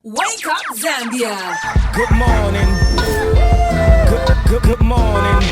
Wake up, Zambia. Good morning. Good morning.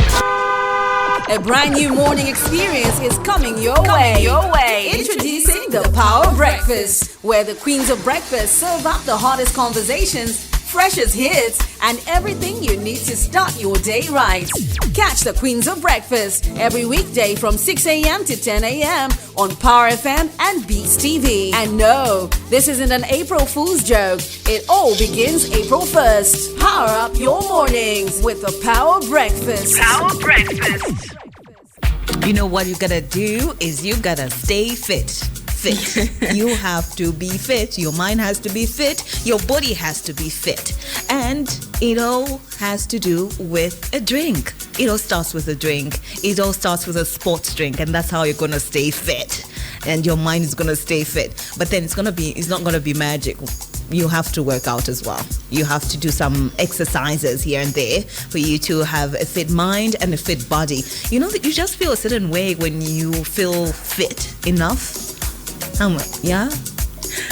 A brand new morning experience is coming your way. Introducing the Power Breakfast, where the queens of breakfast serve up the hottest conversations, freshest hits, and everything you need to start your day right. Catch the Queens of Breakfast every weekday from 6 a.m. to 10 a.m. on Power FM and Dstv. And no, this isn't an April Fool's joke. It all begins April 1st. Power up your mornings with the Power Breakfast. Power Breakfast. You know what you gotta do is you gotta stay fit. You have to be fit. Your mind has to be fit. Your body has to be fit. And it all has to do with a drink. It all starts with a drink. It all starts with a sports drink. And that's how you're going to stay fit. And your mind is going to stay fit. But then it's not going to be magic. You have to work out as well. You have to do some exercises here and there for you to have a fit mind and a fit body. You know that you just feel a certain way when you feel fit enough. Yeah?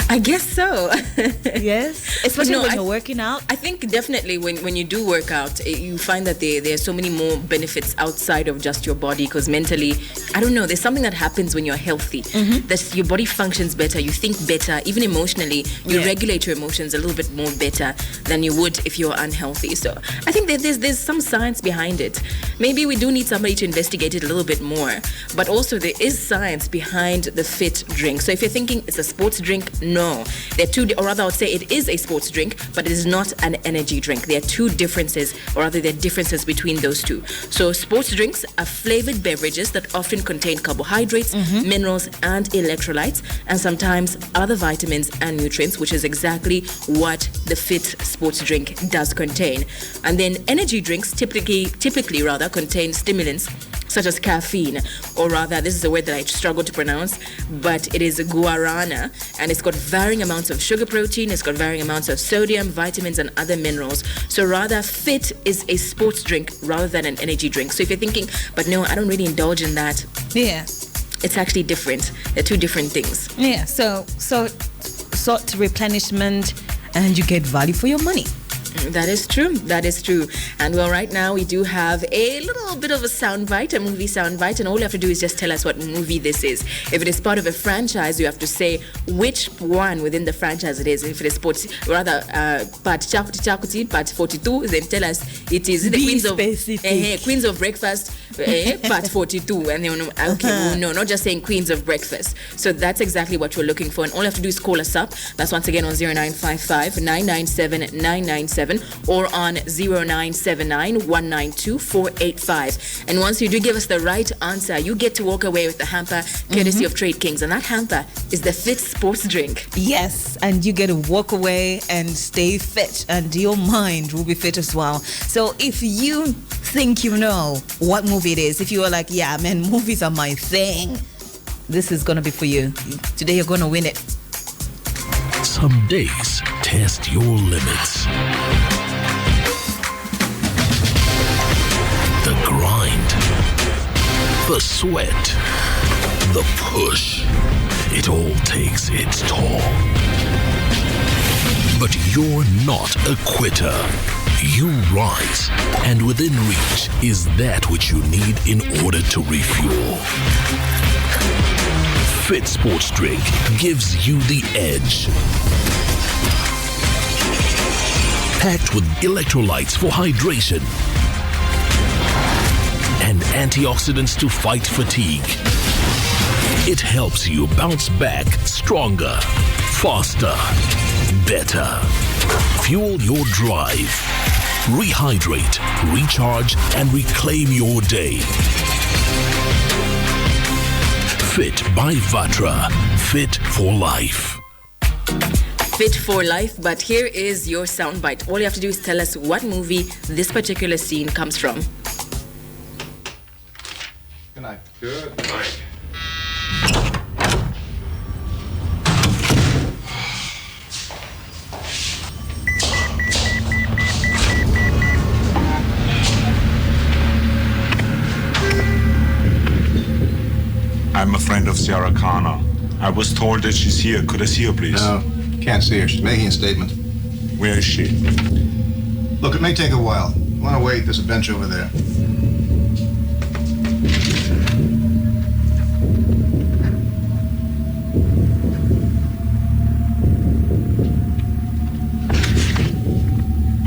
I guess so. Yes? Especially when you're working out. I think definitely when you do work out, you find that there are so many more benefits outside of just your body, because mentally, I don't know, there's something that happens when you're healthy. That your body functions better, you think better, even emotionally, you regulate your emotions a little bit more better than you would if you're unhealthy. So I think that there's some science behind it. Maybe we do need somebody to investigate it a little bit more. But also there is science behind the fit drink. So if you're thinking it's a sports drink, no. There are two, or rather I would say it is a sports drink, but it is not an energy drink. There are two differences, or rather there are differences between those two. So sports drinks are flavored beverages that often contain carbohydrates, minerals, and electrolytes, and sometimes other vitamins and nutrients, which is exactly what the fit sports drink does contain. And then energy drinks typically contain stimulants such as caffeine, or rather, this is a word that I struggle to pronounce, but it is guarana, and it's got varying amounts of sugar protein, it's got varying amounts of sodium, vitamins, and other minerals. So rather, fit is a sports drink rather than an energy drink. So if you're thinking, but no, I don't really indulge in that. Yeah. It's actually different. They're two different things. Yeah, so sort replenishment, and you get value for your money. That is true. And well, right now we do have a little bit of a soundbite, a movie soundbite, and all you have to do is just tell us what movie this is. If it is part of a franchise, you have to say which one within the franchise it is. If it is part Chakuti, part 42, then tell us it is the Queens of Breakfast, part 42. And then, no, not just saying Queens of Breakfast. So that's exactly what we're looking for. And all you have to do is call us up. That's once again on 0955 997 997. Or on 0979 192 485. And once you do give us the right answer, you get to walk away with the hamper courtesy of Trade Kings. And that hamper is the fit sports drink. Yes, and you get to walk away and stay fit, and your mind will be fit as well. So if you think you know what movie it is, if you are like, yeah, man, movies are my thing, this is going to be for you. Today you're going to win it. Some days test your limits. The grind, the sweat, the push. It all takes its toll. But you're not a quitter. You rise, and within reach is that which you need in order to refuel. Fit Sports Drink gives you the edge. Packed with electrolytes for hydration and antioxidants to fight fatigue. It helps you bounce back stronger, faster, better. Fuel your drive. Rehydrate, recharge, and reclaim your day. Fit by Vatra. Fit for life. Fit for life, but here is your soundbite. All you have to do is tell us what movie this particular scene comes from. Good night. Good night. I'm a friend of Sarah Connor. I was told that she's here. Could I see her, please? No, can't see her. She's making a statement. Where is she? Look, it may take a while. You want to wait? There's a bench over there.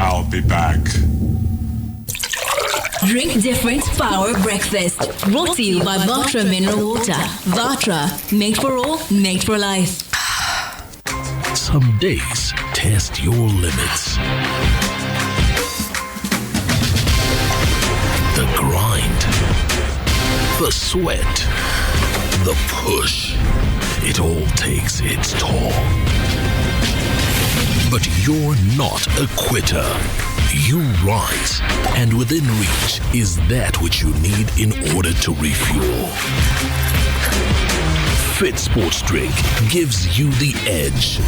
I'll be back. Drink Different Power Breakfast. Brought to you by Vatra Mineral Water. Vatra, made for all, made for life. Some days test your limits. The grind, the sweat, the push. It all takes its toll. But you're not a quitter. You rise, and within reach is that which you need in order to refuel. Fit Sports Drink gives you the edge.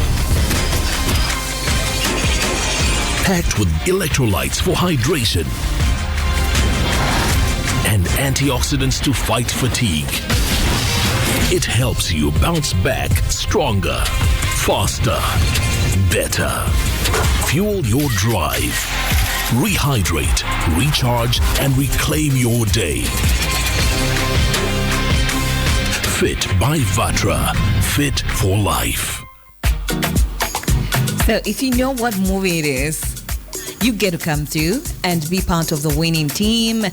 Packed with electrolytes for hydration and antioxidants to fight fatigue. It helps you bounce back stronger, faster, better. Fuel your drive. Rehydrate, recharge, and reclaim your day. Fit by Vatra. Fit for life. So if you know what movie it is, you get to come through and be part of the winning team.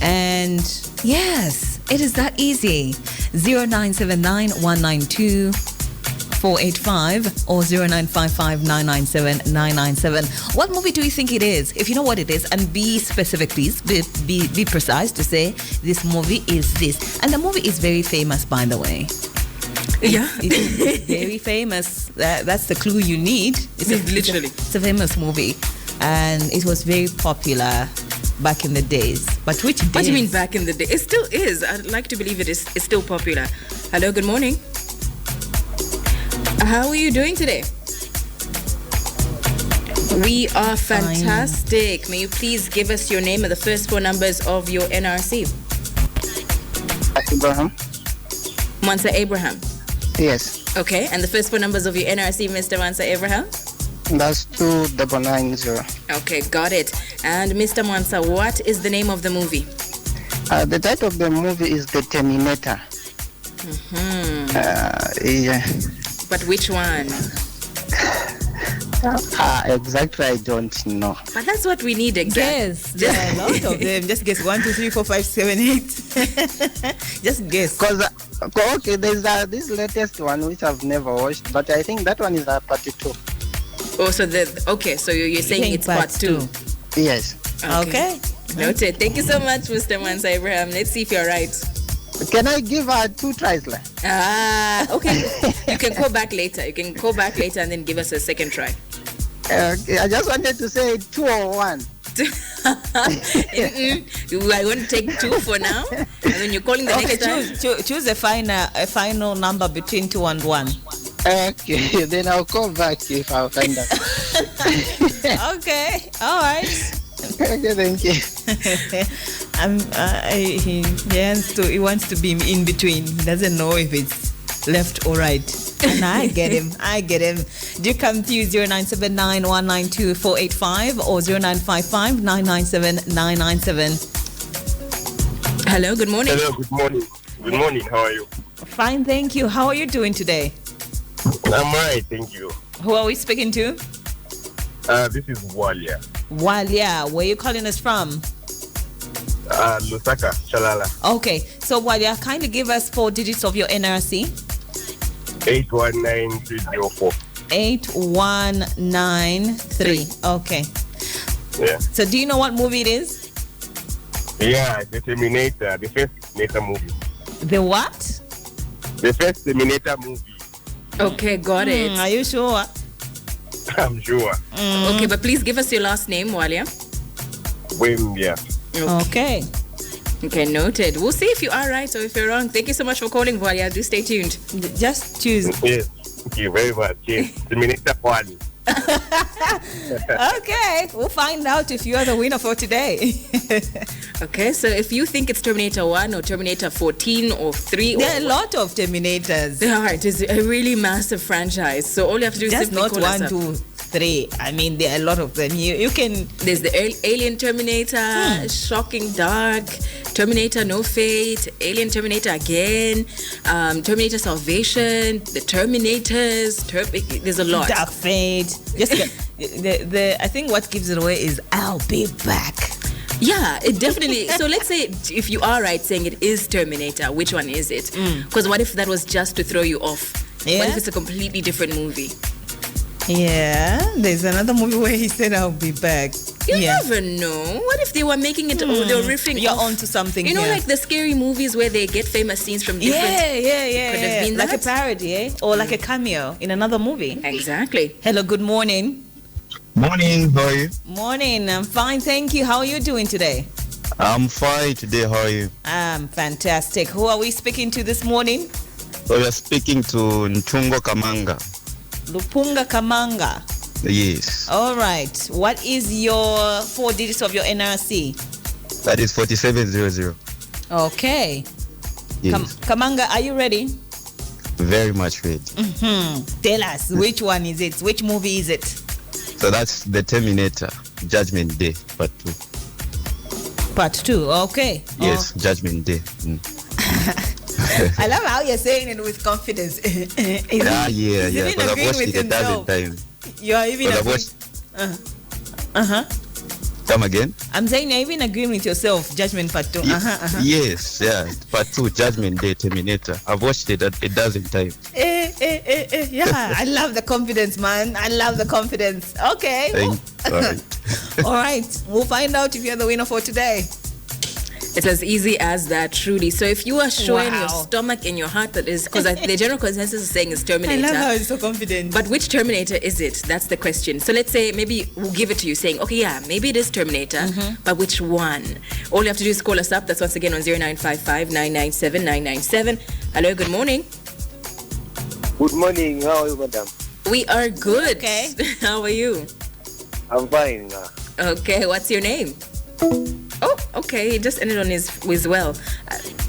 And yes, it is that easy. 0979 192 485 or 0955 997 997. What movie do you think it is? If you know what it is, and be specific, please. Be precise to say this movie is this. And the movie is very famous, by the way. Yeah. It's very famous. That's the clue you need. Literally. It's a famous movie. And it was very popular back in the days. But which days? What do you mean back in the day? It still is. I'd like to believe it's still popular. Hello, good morning. How are you doing today? We are fantastic. May you please give us your name and the first four numbers of your NRC? Abraham. Mwansa Abraham. Yes. Okay, and the first four numbers of your NRC, Mr. Mwansa Abraham? That's 2990. Okay, got it. And Mr. Mwansa, what is the name of the movie? The title of the movie is The Terminator. Yeah. But which one? Exactly, I don't know. But that's what we need, exactly. Guess. There are a lot of them. Just guess 1, 2, 3, 4, 5, 7, 8. Just guess. Because, okay, there's this latest one which I've never watched, but I think that one is part 2. Oh, so so you're saying it's part 2? Yes. Okay. Noted. Thank you so much, Mr. Mwansa Abraham. Let's see if you're right. Can I give her 2 tries? Okay. You can call back later. You can call back later and then give us a second try. Okay, I just wanted to say 2 or 1. I want to take 2 for now, and then you're calling the next time. Choose a final number between 2 and 1. Okay, then I'll call back if I find out. Okay, all right. Okay, thank you. He wants to be in between. He doesn't know if it's left or right. And I get him. Do come to 0979 192 485 or 0955 997 997. Hello, good morning. Hello, good morning. Good morning, how are you? Fine, thank you. How are you doing today? I'm right, thank you. Who are we speaking to? This is Walia. Walia, where are you calling us from? Lusaka, Chalala. Okay, so Walia, kindly give us 4 digits of your NRC. 819304. 8193. Okay. Yeah. So do you know what movie it is? Yeah, the Terminator, the first Terminator movie. The what? The first Terminator movie. Okay, got it. Are you sure? I'm sure. Okay, but please give us your last name, Walia. Wembia. Okay. Okay, noted. We'll see if you are right or if you're wrong. Thank you so much for calling, Walia. Do stay tuned. Just choose. Yes, thank you very much. Yes, Terminator 1. Okay, we'll find out if you are the winner for today. Okay, so if you think it's Terminator 1 or Terminator 14 or 3... There are a lot of Terminators. There are. It is a really massive franchise. So all you have to do is just simply not call 1, us 2, 3. I mean, there are a lot of them. You can... There's the Alien Terminator, Shocking Dark, Terminator No Fate, Alien Terminator again, Terminator Salvation, the Terminators, there's a lot. Dark Fate. Just I think what gives it away is I'll be back. Yeah, it definitely. So let's say if you are right saying it is Terminator, which one is it? Because what if that was just to throw you off? Yeah. What if it's a completely different movie? Yeah, there's another movie where he said I'll be back. You never know. What if they were making it, they were riffing You're off, onto something. You know, like the scary movies where they get famous scenes from different... Yeah. Could have been like that. a parody, eh? Or like a cameo in another movie. Exactly. Hello, good morning. Morning, how are you? Morning, I'm fine, thank you. How are you doing today? I'm fine today, how are you? I'm fantastic. Who are we speaking to this morning? So we are speaking to Ntungo Kamanga. Lupunga Kamanga. Yes. All right. What is your 4 digits of your NRC? That is 4700. Okay. Yes. Kamanga, are you ready? Very much ready. Tell us, which one is it? Which movie is it? So that's the Terminator, Judgment Day, Part 2. Part 2, okay. Yes, Judgment Day. I love how you're saying it with confidence. Yeah. Because I've watched it a dozen times. You're even Come again? I'm saying you're even agreeing with yourself. Judgment Part 2. Yes, yeah. Part 2, Judgment Day, Terminator. I've watched it a dozen times. Yeah, I love the confidence, man. I love the confidence. Okay. All right. All right. We'll find out if you're the winner for today. It's as easy as that, truly. So if you are showing your stomach and your heart, that is, because the general consensus is saying it's Terminator. I love how it's so confident. But which Terminator is it? That's the question. So let's say maybe we'll give it to you saying, okay, yeah, maybe it is Terminator, but which one? All you have to do is call us up. That's once again on 0955 997 997. Hello, good morning. Good morning. How are you, madam? We are good. Okay. How are you? I'm fine. Okay, what's your name? Oh, okay. It just ended on his well.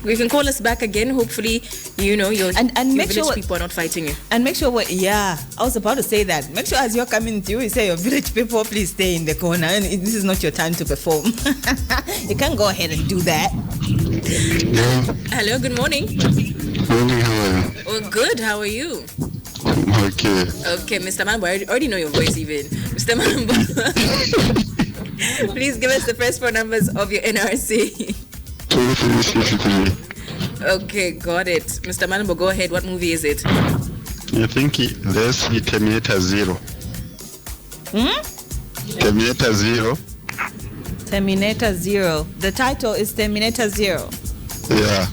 You can call us back again. Hopefully, you know your make village sure people are not fighting you. And make sure I was about to say that. Make sure as you're coming through, you say your village people, please stay in the corner. And this is not your time to perform. You can't go ahead and do that. Yeah. Hello. Good morning. Morning. How are you? Oh, good. How are you? Okay. Okay, Mr. Mambo. I already know your voice even. Mr. Mambo. Please give us the first 4 numbers of your NRC. 2363. Okay, got it. Mr. Mambo, go ahead. What movie is it? I think that's the Terminator 0. Terminator 0. Terminator 0. The title is Terminator 0. Yeah.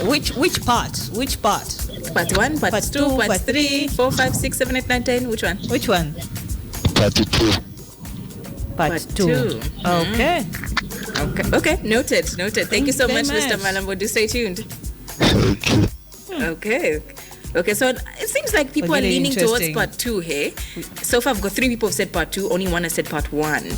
Which part? Which part? Part 1, part 2, part 3, 4, 5, 6, 7, 8, 9, 10. Which one? Which one? Part 2. Part 2. Okay. Okay. Noted. Thank you so much, Mr. Malambo. Do stay tuned. Okay. So it seems like people are leaning towards part 2 here. So far, I've got 3 people who said part 2. Only one has said part 1.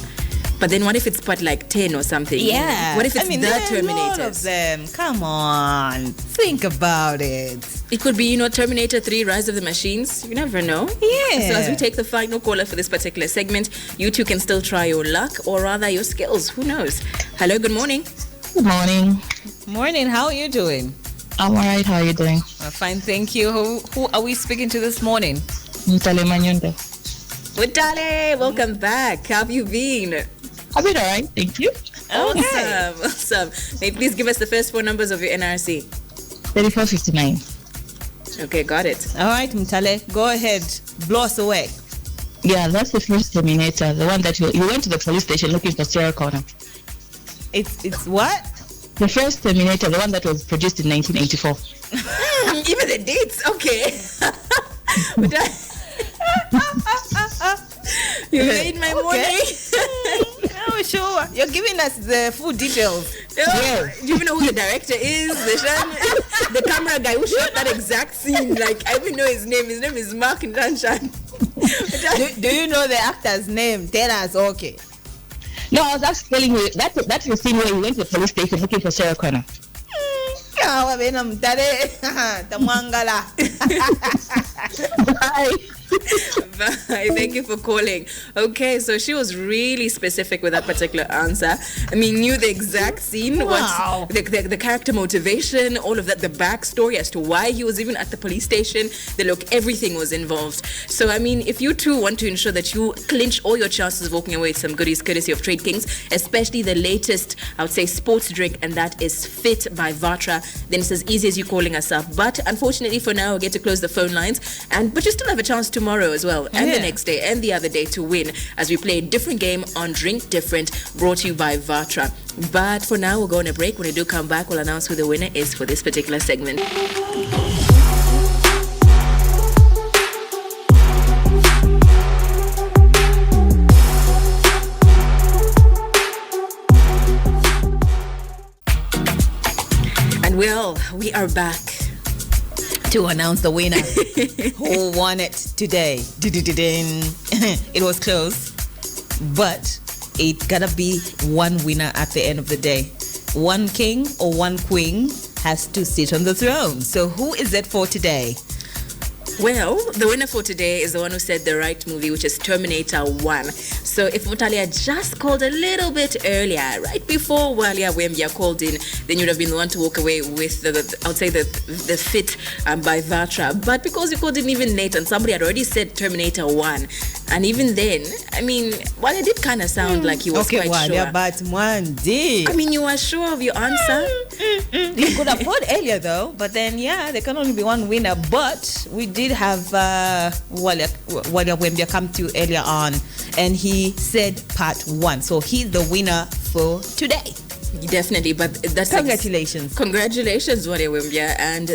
But then what if it's part like 10 or something? Yeah. What if it's the Terminators? There are a lot of them. Come on. Think about it. It could be, Terminator 3, Rise of the Machines. You never know. Yeah. So as we take the final caller for this particular segment, you two can still try your luck or rather your skills. Who knows? Hello, good morning. Good morning. Morning. How are you doing? I'm all right. How are you doing? Fine, thank you. Who are we speaking to this morning? Mutale Manyonde. Mutale, welcome back. How have you been? I've been all right. Thank you. Awesome. May you please give us the first 4 numbers of your NRC? 3459. Okay, got it. All right, Mutale, go ahead. Blow us away. Yeah, that's the first Terminator. The one that you went to the police station looking for Sarah Connor. It's what? The first Terminator, the one that was produced in 1984. Even the dates, okay. You made my morning. Oh, sure. You're giving us the full details. Yeah. Do you even know who the director is? The camera guy who shot that exact scene. Like, I even know his name. His name is Mark Ndanshan. Do you know the actor's name? Tell us, okay. No, I was just telling you, that's the scene where you went to the police station looking for Sarah Connor. Bye. Bye. Thank you for calling. Okay, so she was really specific with that particular answer. I mean, knew the exact scene, Wow. the character motivation, all of that, the backstory as to why he was even at the police station. Everything was involved. So, I mean, if you too want to ensure that you clinch all your chances of walking away with some goodies courtesy of Trade Kings, especially the latest, I would say, sports drink, and that is Fit by Vatra, then it's as easy as you calling us up. But unfortunately for now, we get to close the phone lines, but you still have a chance tomorrow as well, and the next day and the other day to win as we play a different game on Drink Different, brought to you by Vatra. But for now, we'll go on a break. When we do come back, we'll announce who the winner is for this particular segment. And well, we are back to announce the winner. Who won it today? It was close, but it gotta be one winner at the end of the day. One king or one queen has to sit on the throne. So who is it for today? Well, the winner for today is the one who said the right movie, which is Terminator 1. So if Mutalia just called a little bit earlier, right before Walia Wembia called in, then you'd have been the one to walk away with I would say the Fit by Vatra. But because you called in even late and somebody had already said Terminator 1, and even then, I mean, well, it did kind of sound like he was quite sure. But Wanji. I mean, you were sure of your answer? You could have called earlier though, but then there can only be one winner. But we did have Walia Wembia come to earlier on, and he said part 1, so he's the winner for today. Definitely, but that's congratulations. Congratulations, Wale Wimbia. And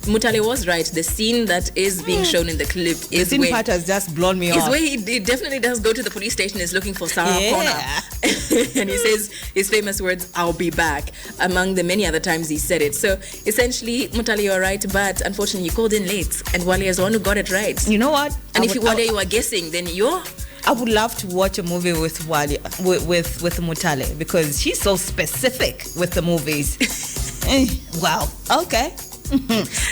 Mutale was right. The scene that is being shown in the clip is the scene part has just blown me off. Is where he definitely does go to the police station, is looking for Sarah Connor. And he says his famous words, "I'll be back," among the many other times he said it. So essentially, Mutale, you're right, but unfortunately you called in late, and Wale is the one who got it right. You know what? And if Wale, you are guessing, then you're... I would love to watch a movie with Wali, with Mutale, because she's so specific with the movies. Wow. Okay.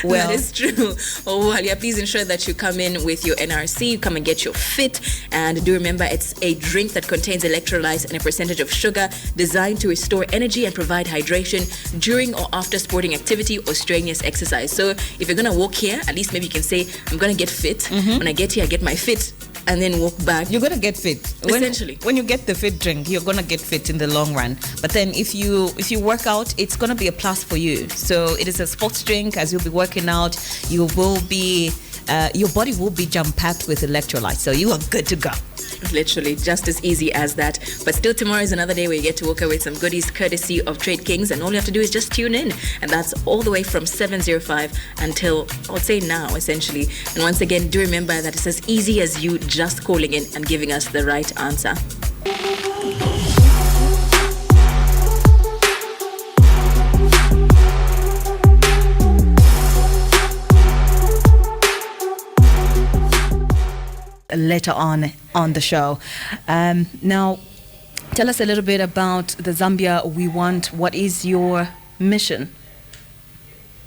Well, that is true. Oh, Walia, please ensure that you come in with your NRC, you come and get your Fit, and do remember it's a drink that contains electrolytes and a percentage of sugar, designed to restore energy and provide hydration during or after sporting activity or strenuous exercise. So if you're gonna walk here, at least maybe you can say, I'm gonna get fit. When I get here, I get my Fit, and then walk back. You're gonna get fit. Essentially. When you get the Fit drink, you're gonna get fit in the long run. But then if you work out, it's gonna be a plus for you. So it is a sports drink. As you'll be working out, you will be your body will be jam-packed with electrolytes. So you are good to go. Literally, just as easy as that. But still, tomorrow is another day where you get to walk away with some goodies courtesy of Trade Kings, and all you have to do is just tune in, and that's all the way from 7:05 until, I would say now, essentially. And once again, do remember that it's as easy as you just calling in and giving us the right answer. Later on the show. Now, tell us a little bit about the Zambia We Want. What is your mission?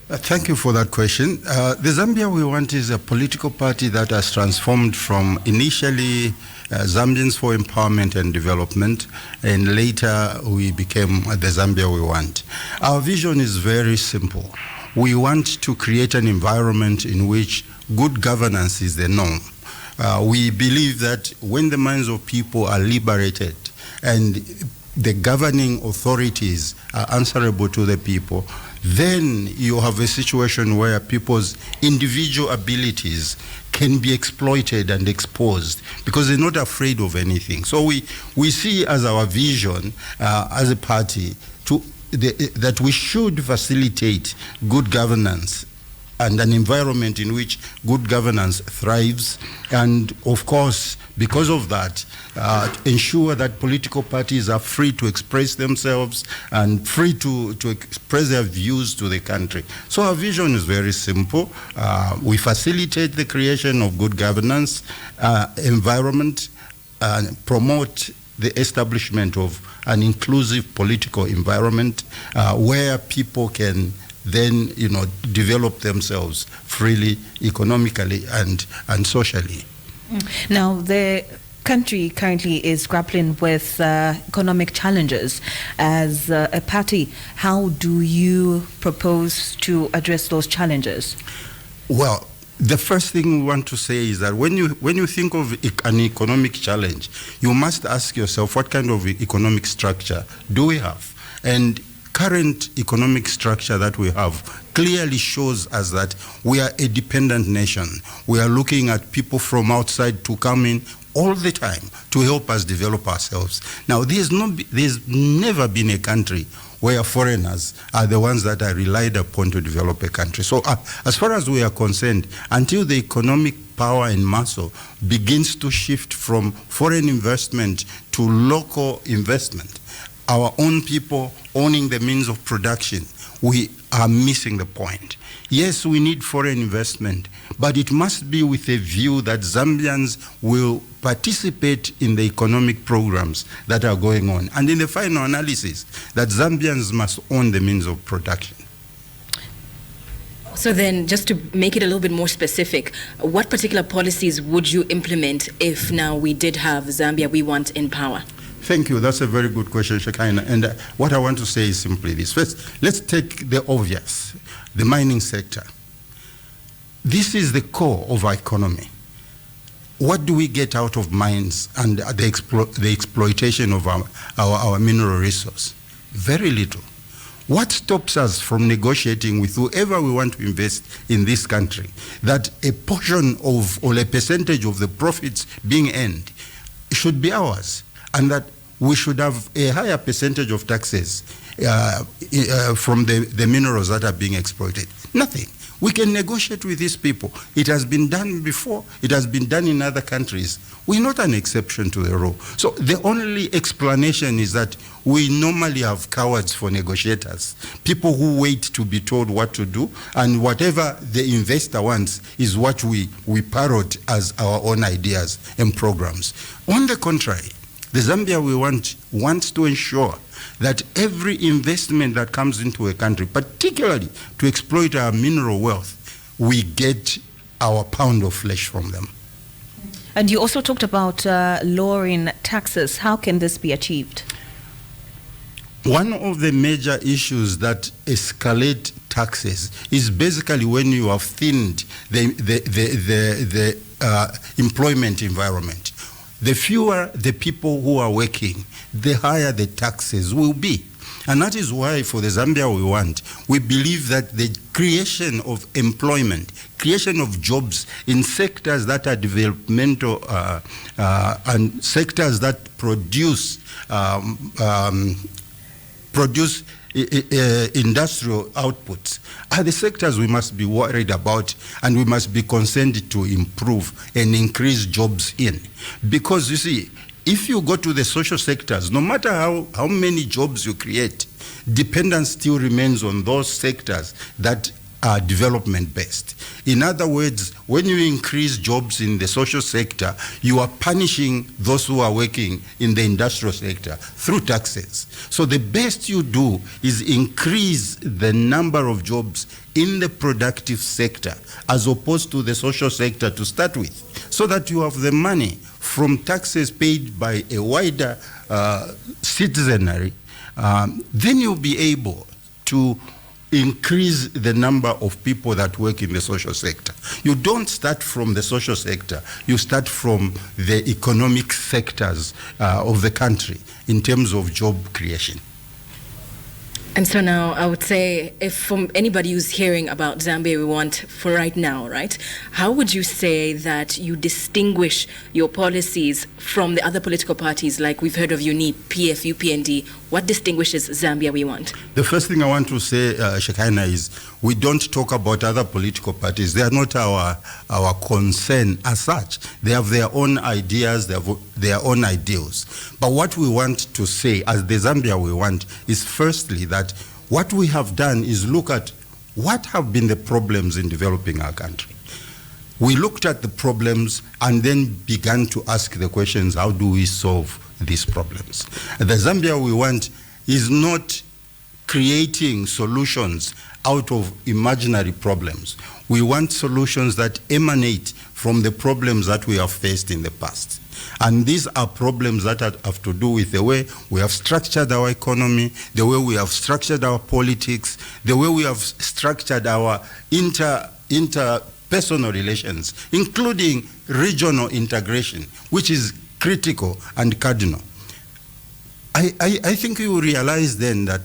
Thank you for that question. The Zambia We Want is a political party that has transformed from initially Zambians for Empowerment and Development, and later we became the Zambia We Want. Our vision is very simple. We want to create an environment in which good governance is the norm. We believe that when the minds of people are liberated and the governing authorities are answerable to the people, then you have a situation where people's individual abilities can be exploited and exposed because they're not afraid of anything. So we see as our vision as a party that we should facilitate good governance and an environment in which good governance thrives, and of course, because of that, ensure that political parties are free to express themselves and free to express their views to the country. So our vision is very simple. We facilitate the creation of good governance environment, and promote the establishment of an inclusive political environment where people can then, develop themselves freely, economically, and socially. Now, the country currently is grappling with economic challenges. As a party, how do you propose to address those challenges? Well, the first thing we want to say is that when you think of an economic challenge, you must ask yourself, what kind of economic structure do we have? And current economic structure that we have clearly shows us that we are a dependent nation. We are looking at people from outside to come in all the time to help us develop ourselves. Now, there's never been a country where foreigners are the ones that are relied upon to develop a country. So as far as we are concerned, until the economic power and muscle begins to shift from foreign investment to local investment, our own people owning the means of production, we are missing the point. Yes, we need foreign investment, but it must be with a view that Zambians will participate in the economic programs that are going on. And in the final analysis, that Zambians must own the means of production. So then, just to make it a little bit more specific, what particular policies would you implement if now we did have Zambia We Want in power? Thank you. That's a very good question, Shekinah. And what I want to say is simply this. First, let's take the obvious, the mining sector. This is the core of our economy. What do we get out of mines and the exploitation of our mineral resource? Very little. What stops us from negotiating with whoever we want to invest in this country that a portion of or a percentage of the profits being earned should be ours, and that we should have a higher percentage of taxes from the minerals that are being exploited? Nothing. We can negotiate with these people. It has been done before. It has been done in other countries. We're not an exception to the rule. So the only explanation is that we normally have cowards for negotiators, people who wait to be told what to do, and whatever the investor wants is what we parrot as our own ideas and programs. On the contrary, the Zambia we want wants to ensure that every investment that comes into a country, particularly to exploit our mineral wealth, we get our pound of flesh from them. And you also talked about lowering taxes. How can this be achieved? One of the major issues that escalate taxes is basically when you have thinned the employment environment. The fewer the people who are working, the higher the taxes will be. And that is why for the Zambia we want, we believe that the creation of employment, creation of jobs in sectors that are developmental and sectors that produce industrial outputs are the sectors we must be worried about, and we must be concerned to improve and increase jobs in. Because you see, if you go to the social sectors, no matter how many jobs you create, dependence still remains on those sectors that are development-based. In other words, when you increase jobs in the social sector, you are punishing those who are working in the industrial sector through taxes. So the best you do is increase the number of jobs in the productive sector as opposed to the social sector to start with, so that you have the money from taxes paid by a wider citizenry. Then you'll be able to increase the number of people that work in the social sector. You don't start from the social sector, you start from the economic sectors of the country in terms of job creation. And so now I would say, if from anybody who's hearing about Zambia We Want for right now, right, how would you say that you distinguish your policies from the other political parties, like we've heard of UNIP, PF, UPND? What distinguishes Zambia We Want? The first thing I want to say, Shekinah, is we don't talk about other political parties. They are not our concern as such. They have their own ideas, they have their own ideals. But what we want to say as the Zambia We Want is firstly that what we have done is look at what have been the problems in developing our country. We looked at the problems and then began to ask the questions, how do we solve these problems? The Zambia We Want is not creating solutions out of imaginary problems. We want solutions that emanate from the problems that we have faced in the past. And these are problems that have to do with the way we have structured our economy, the way we have structured our politics, the way we have structured our interpersonal relations, including regional integration, which is critical and cardinal. I think you realize then that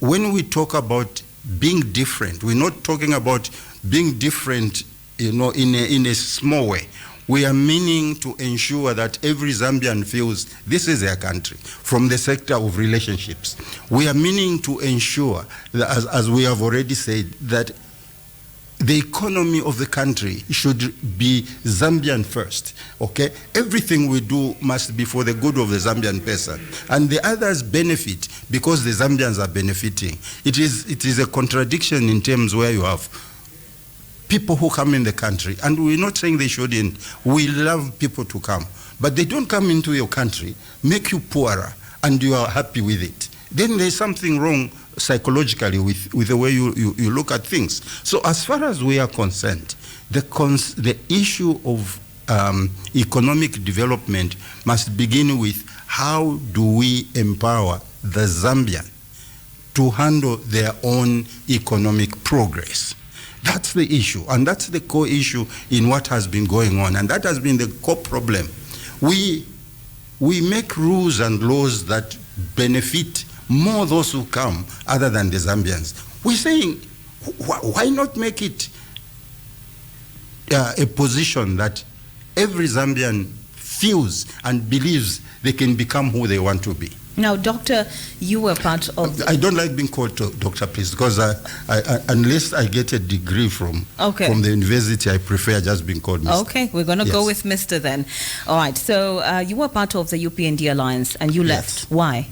when we talk about being different, we're not talking about being different, in a small way. We are meaning to ensure that every Zambian feels this is their country, from the sector of relationships. We are meaning to ensure that, as we have already said, that the economy of the country should be Zambian first, okay? Everything we do must be for the good of the Zambian person. And the others benefit because the Zambians are benefiting. It is a contradiction in terms where you have people who come in the country, and we're not saying they shouldn't. We love people to come, but they don't come into your country, make you poorer, and you are happy with it. Then there's something wrong psychologically with the way you look at things. So as far as we are concerned, the issue of economic development must begin with how do we empower the Zambian to handle their own economic progress. That's the issue, and that's the core issue in what has been going on, and that has been the core problem. We make rules and laws that benefit more those who come other than the Zambians. We're saying, why not make it a position that every Zambian feels and believes they can become who they want to be? Now, Doctor, you were part of... I don't like being called Doctor, please, because unless I get a degree from the university, I prefer just being called Mr. Okay, we're going to go with Mr. then. All right, so you were part of the UPND Alliance and you left. Why?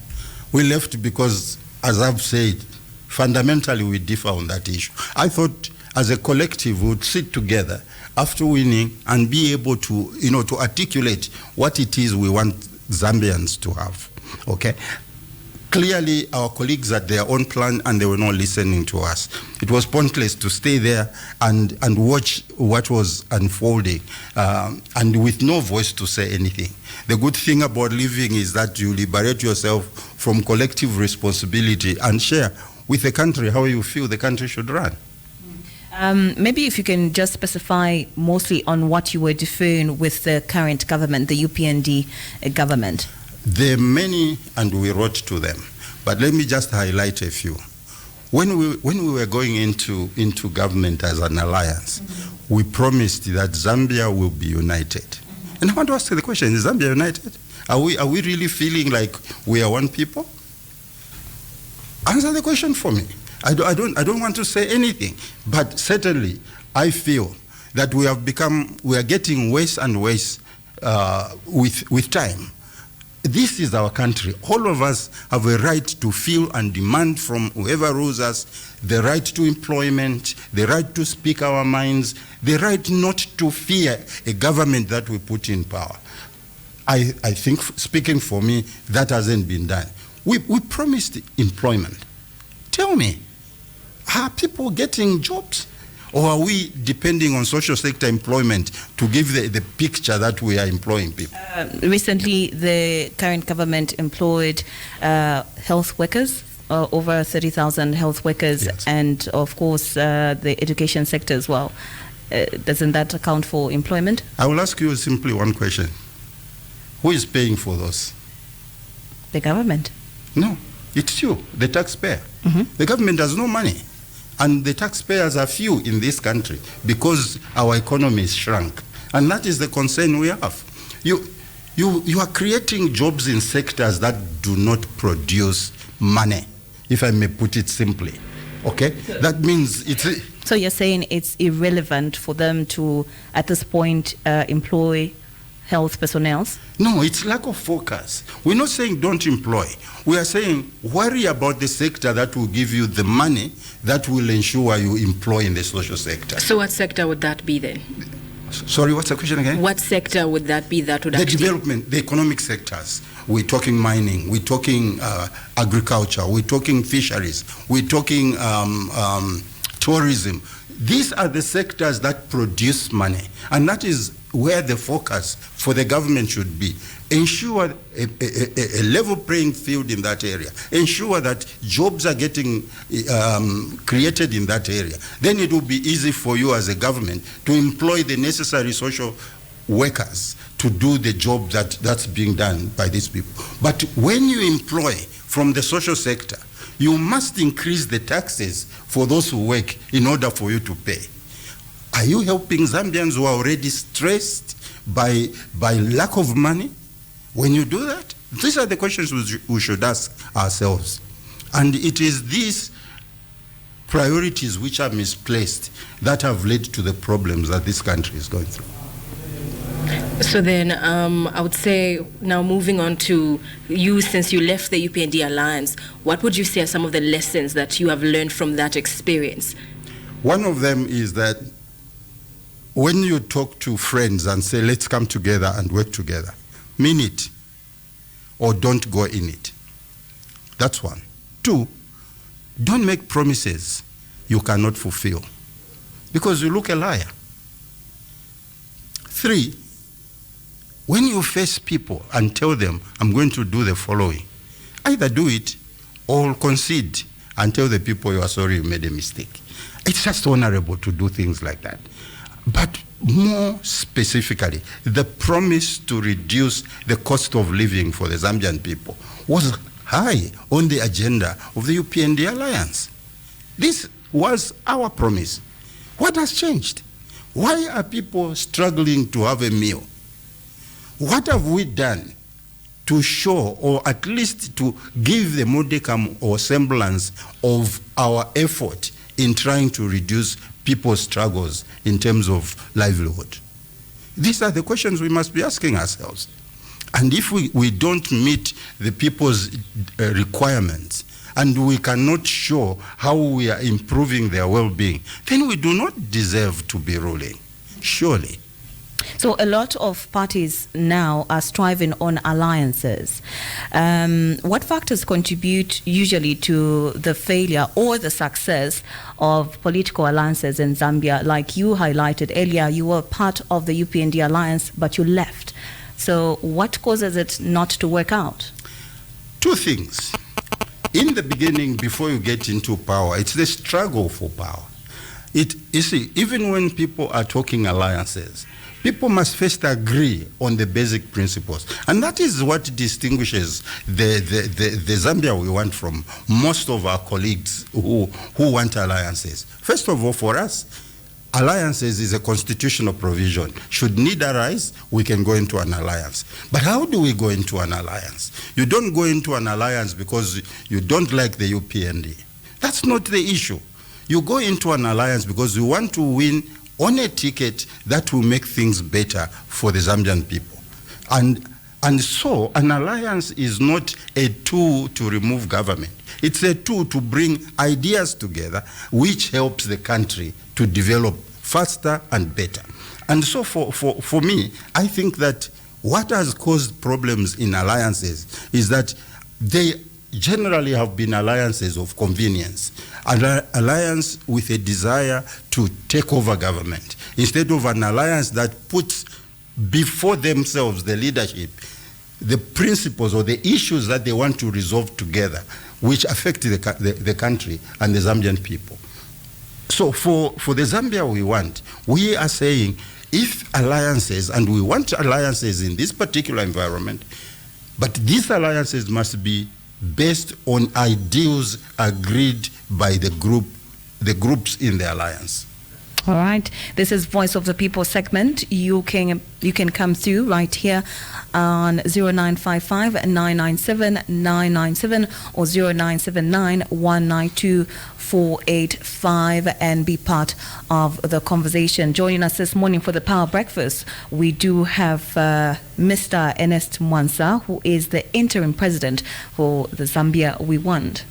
We left because, as I've said, fundamentally we differ on that issue. I thought as a collective we would sit together after winning and be able to, to articulate what it is we want Zambians to have. Okay. Clearly, our colleagues had their own plan and they were not listening to us. It was pointless to stay there and watch what was unfolding and with no voice to say anything. The good thing about living is that you liberate yourself from collective responsibility and share with the country how you feel the country should run. Maybe if you can just specify mostly on what you were deferring with the current government, the UPND government. There are many, and we wrote to them. But let me just highlight a few. When we were going into government as an alliance, we promised that Zambia will be united. And I want to ask the question, is Zambia united? Are we really feeling like we are one people? Answer the question for me. I don't want to say anything, but certainly I feel that we are getting worse and worse with time. This is our country. All of us have a right to feel and demand from whoever rules us the right to employment, the right to speak our minds, the right not to fear a government that we put in power. I think, speaking for me, that hasn't been done. We promised employment. Tell me, are people getting jobs? Or are we depending on social sector employment to give the picture that we are employing people? Recently, the current government employed health workers, over 30,000 health workers, yes. And of course, the education sector as well. Doesn't that account for employment? I will ask you simply one question. Who is paying for those? The government. No, it's you, the taxpayer. Mm-hmm. The government has no money. And the taxpayers are few in this country because our economy is shrunk. And that is the concern we have. You are creating jobs in sectors that do not produce money, if I may put it simply. Okay? That means it's... So you're saying it's irrelevant for them to, at this point, employ health personnel? No, it's lack of focus. We're not saying don't employ. We are saying worry about the sector that will give you the money that will ensure you employ in the social sector. So what sector would that be then? Sorry, what's the question again? What sector would that be that would the actually... development, the economic sectors. We're talking mining, we're talking agriculture, we're talking fisheries, we're talking tourism. These are the sectors that produce money, and that is where the focus for the government should be. Ensure a level playing field in that area. Ensure that jobs are getting created in that area. Then it will be easy for you as a government to employ the necessary social workers to do the job that's being done by these people. But when you employ from the social sector, you must increase the taxes for those who work in order for you to pay. Are you helping Zambians who are already stressed by lack of money? When you do that, these are the questions we should ask ourselves. And it is these priorities which are misplaced that have led to the problems that this country is going through. So then I would say, now moving on to you, since you left the UPND Alliance, what would you say are some of the lessons that you have learned from that experience? One of them is that when you talk to friends and say, let's come together and work together, mean it or don't go in it. That's one. Two, don't make promises you cannot fulfill because you look a liar. Three, when you face people and tell them, I'm going to do the following, either do it or concede and tell the people you are sorry you made a mistake. It's just honorable to do things like that. But more specifically, the promise to reduce the cost of living for the Zambian people was high on the agenda of the UPND Alliance. This was our promise. What has changed? Why are people struggling to have a meal? What have we done to show, or at least to give the modicum or semblance of our effort in trying to reduce people's struggles in terms of livelihood? These are the questions we must be asking ourselves. And if we don't meet the people's requirements and we cannot show how we are improving their well-being, then we do not deserve to be ruling, surely. So a lot of parties now are striving on alliances. What factors contribute usually to the failure or the success of political alliances in Zambia? Like you highlighted earlier, you were part of the UPND alliance, but you left. So what causes it not to work out? Two things. In the beginning, before you get into power, it's the struggle for power. You see, even when people are talking alliances, people must first agree on the basic principles. And that is what distinguishes the Zambia we want from most of our colleagues who want alliances. First of all, for us, alliances is a constitutional provision. Should need arise, we can go into an alliance. But how do we go into an alliance? You don't go into an alliance because you don't like the UPND. That's not the issue. You go into an alliance because you want to win on a ticket that will make things better for the Zambian people. And so an alliance is not a tool to remove government. It's a tool to bring ideas together which helps the country to develop faster and better. And so for me, I think that what has caused problems in alliances is that they generally have been alliances of convenience, an alliance with a desire to take over government, instead of an alliance that puts before themselves, the leadership, the principles or the issues that they want to resolve together, which affect the country and the Zambian people. So for the Zambia we are saying, if alliances, and we want alliances in this particular environment, but these alliances must be based on ideals agreed by the groups in the alliance. All right. This is Voice of the People segment. You can come through right here on 0955 997 997 or 0979 192 485 and be part of the conversation. Joining us this morning for the Power Breakfast, we do have Mr Ernest Mwansa, who is the interim president for the Zambia We Want.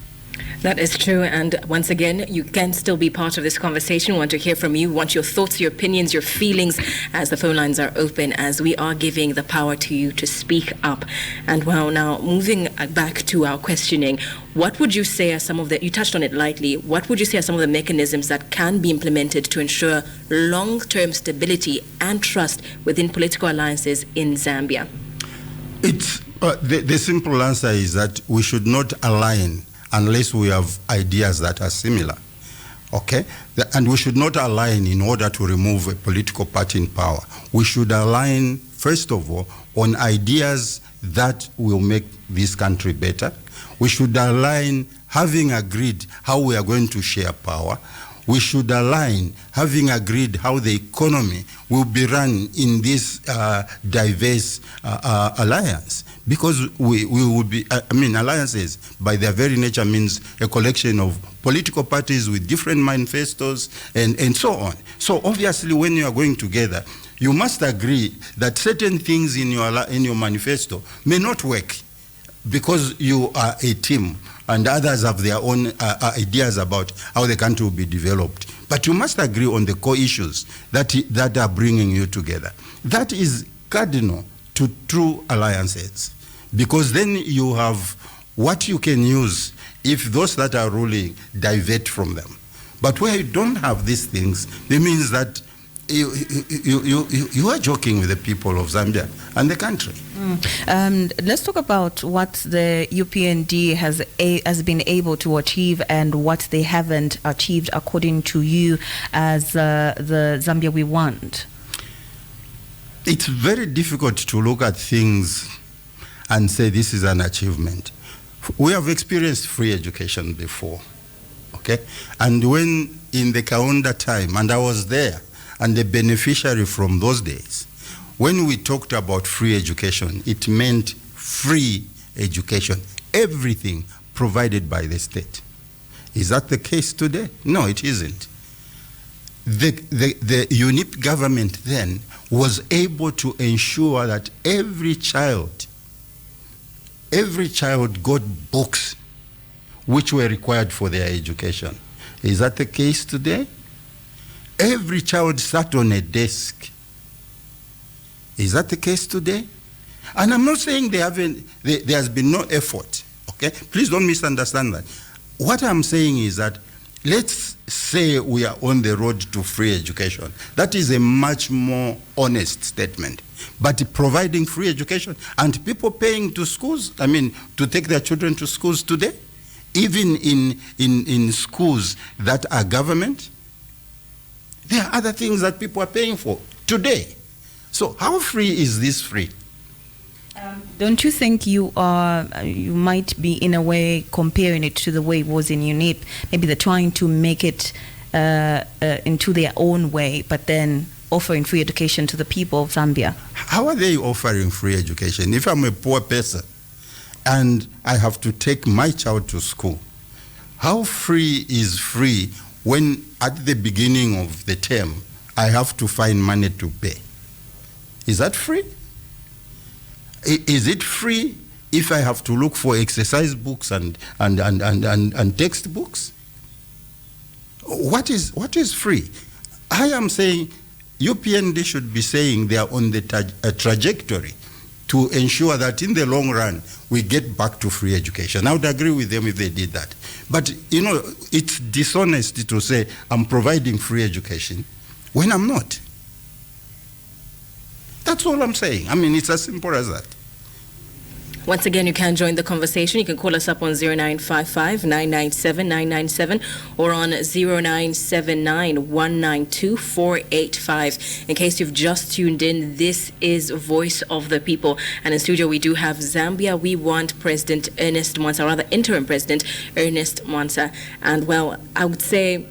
That is true. And once again, you can still be part of this conversation. We want to hear from you. We want your thoughts, your opinions, your feelings, as the phone lines are open, as we are giving the power to you to speak up. And well, now moving back to our questioning, what would you say are some of the, you touched on it lightly, what would you say are some of the mechanisms that can be implemented to ensure long-term stability and trust within political alliances in Zambia? It's the simple answer is that we should not align unless we have ideas that are similar, okay? And we should not align in order to remove a political party in power. We should align, first of all, on ideas that will make this country better. We should align having agreed how we are going to share power. We should align having agreed how the economy will be run in this diverse alliance. Because we would be, alliances by their very nature means a collection of political parties with different manifestos and so on. So obviously when you are going together, you must agree that certain things in your manifesto may not work because you are a team and others have their own ideas about how the country will be developed. But you must agree on the core issues that are bringing you together. That is cardinal to true alliances, because then you have what you can use if those that are ruling divert from them. But where you don't have these things, it means that you are joking with the people of Zambia and the country. Let's talk about what the UPND has been able to achieve and what they haven't achieved according to you as the Zambia we want. It's very difficult to look at things and say this is an achievement. We have experienced free education before, okay? And when in the Kaunda time, and I was there, and the beneficiary from those days, when we talked about free education, it meant free education, everything provided by the state. Is that the case today? No, it isn't. The UNIP government then was able to ensure that every child got books which were required for their education. Is that the case today? Every child sat on a desk. Is that the case today? And I'm not saying there has been no effort, okay? Please don't misunderstand that. What I'm saying is that let's say we are on the road to free education. That is a much more honest statement. But providing free education and people paying to schools, to take their children to schools today, even in schools that are government, there are other things that people are paying for today. So how free is this free? Don't you think you might be in a way comparing it to the way it was in UNIP? Maybe they're trying to make it into their own way, but then offering free education to the people of Zambia. How are they offering free education? If I'm a poor person and I have to take my child to school, how free is free when at the beginning of the term I have to find money to pay? Is that free? Is it free if I have to look for exercise books and textbooks? What is free? I am saying UPND should be saying they are on the trajectory to ensure that in the long run we get back to free education. I would agree with them if they did that. But it's dishonest to say I'm providing free education when I'm not. That's all I'm saying. It's as simple as that. Once again, you can join the conversation. You can call us up on 0955-997-997 or on 0979-192-485. In case you've just tuned in, this is Voice of the People. And in studio, we do have Zambia We Want President Ernest Mwansa, or rather Interim President Ernest Mwansa. And well, I would say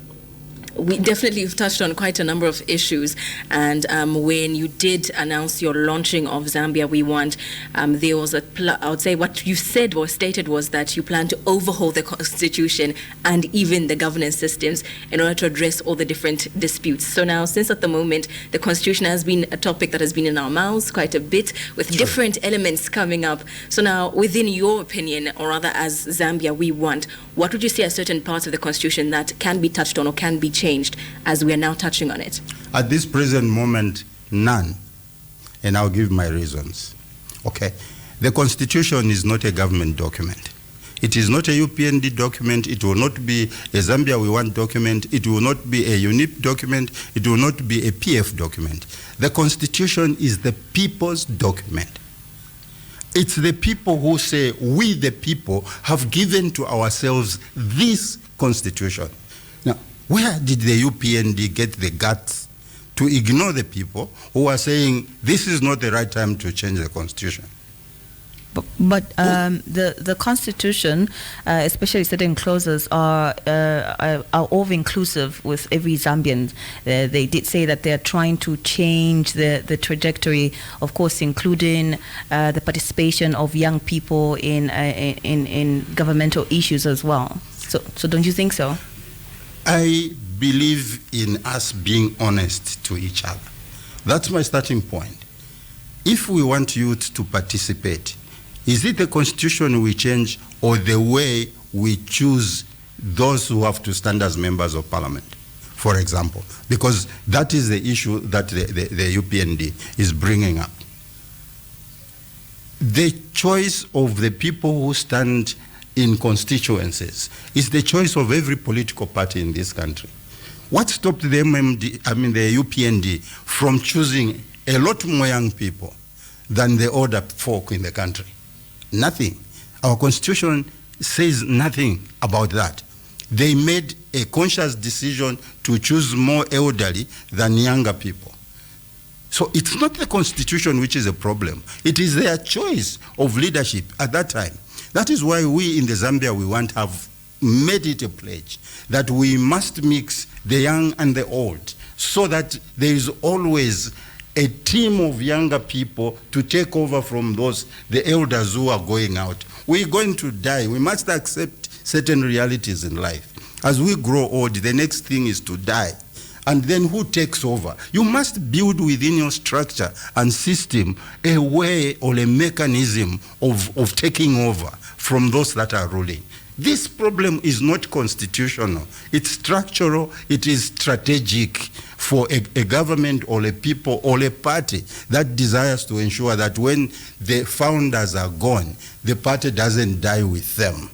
we definitely have touched on quite a number of issues. And when you did announce your launching of Zambia We Want, there was I would say what you said or stated was that you plan to overhaul the constitution and even the governance systems in order to address all the different disputes. So now, since at the moment, the constitution has been a topic that has been in our mouths quite a bit with different elements coming up. So now, within your opinion, or rather as Zambia We Want, what would you say are certain parts of the constitution that can be touched on or can be changed as we are now touching on it? At this present moment, none. And I'll give my reasons. Okay. The constitution is not a government document. It is not a UPND document. It will not be a Zambia We Want document. It will not be a UNIP document. It will not be a PF document. The constitution is the people's document. It's the people who say, we the people have given to ourselves this constitution. Now, where did the UPND get the guts to ignore the people who are saying this is not the right time to change the constitution? But the constitution, especially certain clauses, are all-inclusive with every Zambian. They did say that they are trying to change the trajectory, of course, including the participation of young people in governmental issues as well. So don't you think so? I believe in us being honest to each other. That's my starting point. If we want youth to participate, is it the constitution we change or the way we choose those who have to stand as members of parliament, for example? Because that is the issue that the UPND is bringing up. The choice of the people who stand in constituencies is the choice of every political party in this country. What stopped the UPND from choosing a lot more young people than the older folk in the country? Nothing. Our constitution says nothing about that. They made a conscious decision to choose more elderly than younger people. So it's not the constitution which is a problem. It is their choice of leadership at that time. That is why we in the Zambia We Want have made it a pledge that we must mix the young and the old so that there is always a team of younger people to take over from the elders who are going out. We're going to die. We must accept certain realities in life. As we grow old, the next thing is to die. And then who takes over? You must build within your structure and system a way or a mechanism of taking over from those that are ruling. This problem is not constitutional. It's structural. It is strategic for a government or a people or a party that desires to ensure that when the founders are gone, the party doesn't die with them.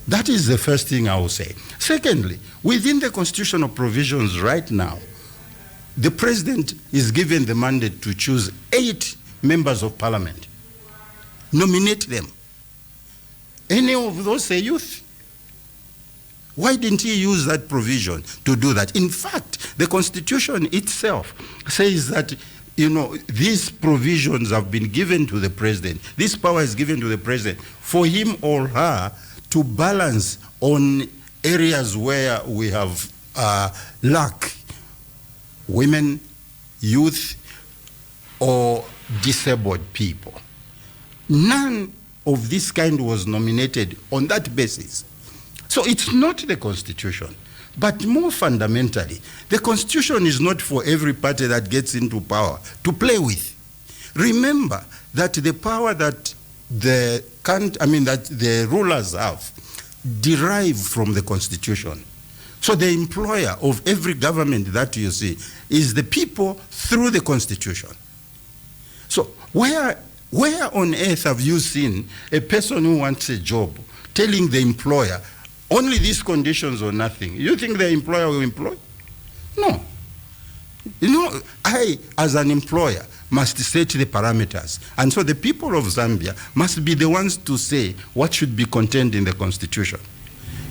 That is the first thing I will say. Secondly, within the constitutional provisions right now, the president is given the mandate to choose 8 members of parliament. Nominate them. Any of those are youth. Why didn't he use that provision to do that? In fact, the Constitution itself says that, these provisions have been given to the president. This power is given to the president for him or her to balance on areas where we have lack, women, youth, or disabled people. None of this kind was nominated on that basis. So it's not the Constitution. But more fundamentally, the Constitution is not for every party that gets into power to play with. Remember that the power that the rulers have derive from the Constitution. So the employer of every government that you see is the people through the Constitution. So where on earth have you seen a person who wants a job telling the employer, only these conditions or nothing? You think the employer will employ? No. I, as an employer, must set the parameters. And so the people of Zambia must be the ones to say what should be contained in the Constitution.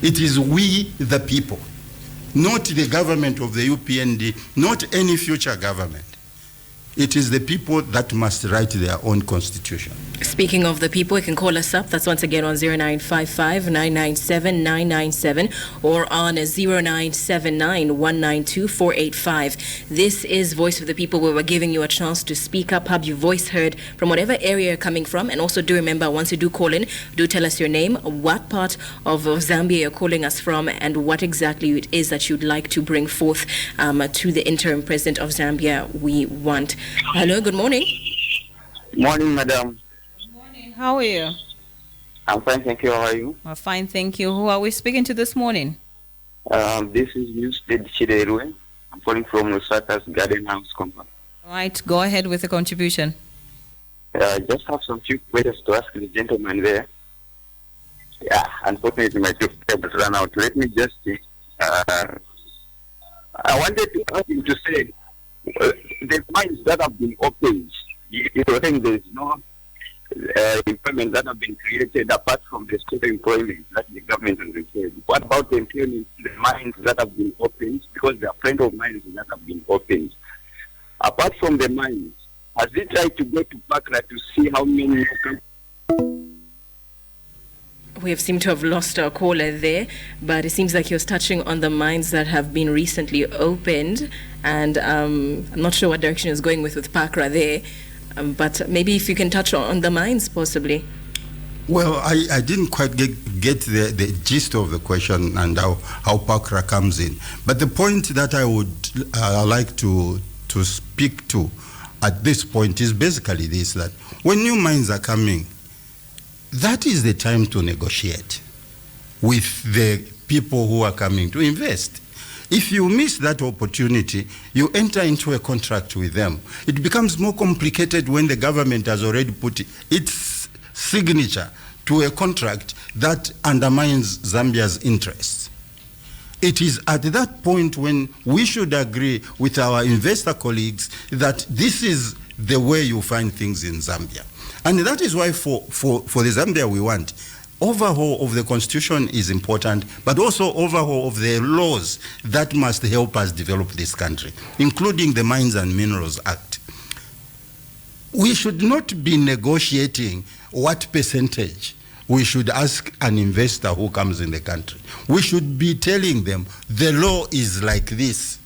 It is we, the people, not the government of the UPND, not any future government. It is the people that must write their own constitution. Speaking of the people, you can call us up. That's once again on 0955-997-997 or on 0979-192-485. This is Voice of the People, where we're giving you a chance to speak up, have your voice heard from whatever area you're coming from. And also do remember, once you do call in, do tell us your name, what part of Zambia you're calling us from, and what exactly it is that you'd like to bring forth to the interim president of Zambia we want. Hello, good morning. Morning, madam. How are you? I'm fine, thank you. How are you? I'm fine, thank you. Who are we speaking to this morning? This is Newstead Chiderwe. I'm calling from Lusaka's Garden House Company. All right, go ahead with the contribution. I just have some few questions to ask the gentleman there. Yeah, unfortunately, my two tables ran out. Let me just see. I wanted to ask him to say, the mines that have been opened, you think there is no employment that have been created apart from the state employment that the government has created. What about the employment, the mines that have been opened? Because there are plenty of mines that have been opened. Apart from the mines, has he tried to go to Pakra to see how many We have seemed to have lost our caller there, but it seems like he was touching on the mines that have been recently opened, and I'm not sure what direction he was going with Pakra there, but maybe if you can touch on the mines possibly. Well, I didn't quite get the gist of the question and how Pakra comes in. But the point that I would like to speak to at this point is basically this, that when new mines are coming, that is the time to negotiate with the people who are coming to invest. If you miss that opportunity, you enter into a contract with them. It becomes more complicated when the government has already put its signature to a contract that undermines Zambia's interests. It is at that point when we should agree with our investor colleagues that this is the way you find things in Zambia. And that is why for the Zambia we want, overhaul of the constitution is important, but also overhaul of the laws that must help us develop this country, including the Mines and Minerals Act. We should not be negotiating what percentage we should ask an investor who comes in the country. We should be telling them the law is like this,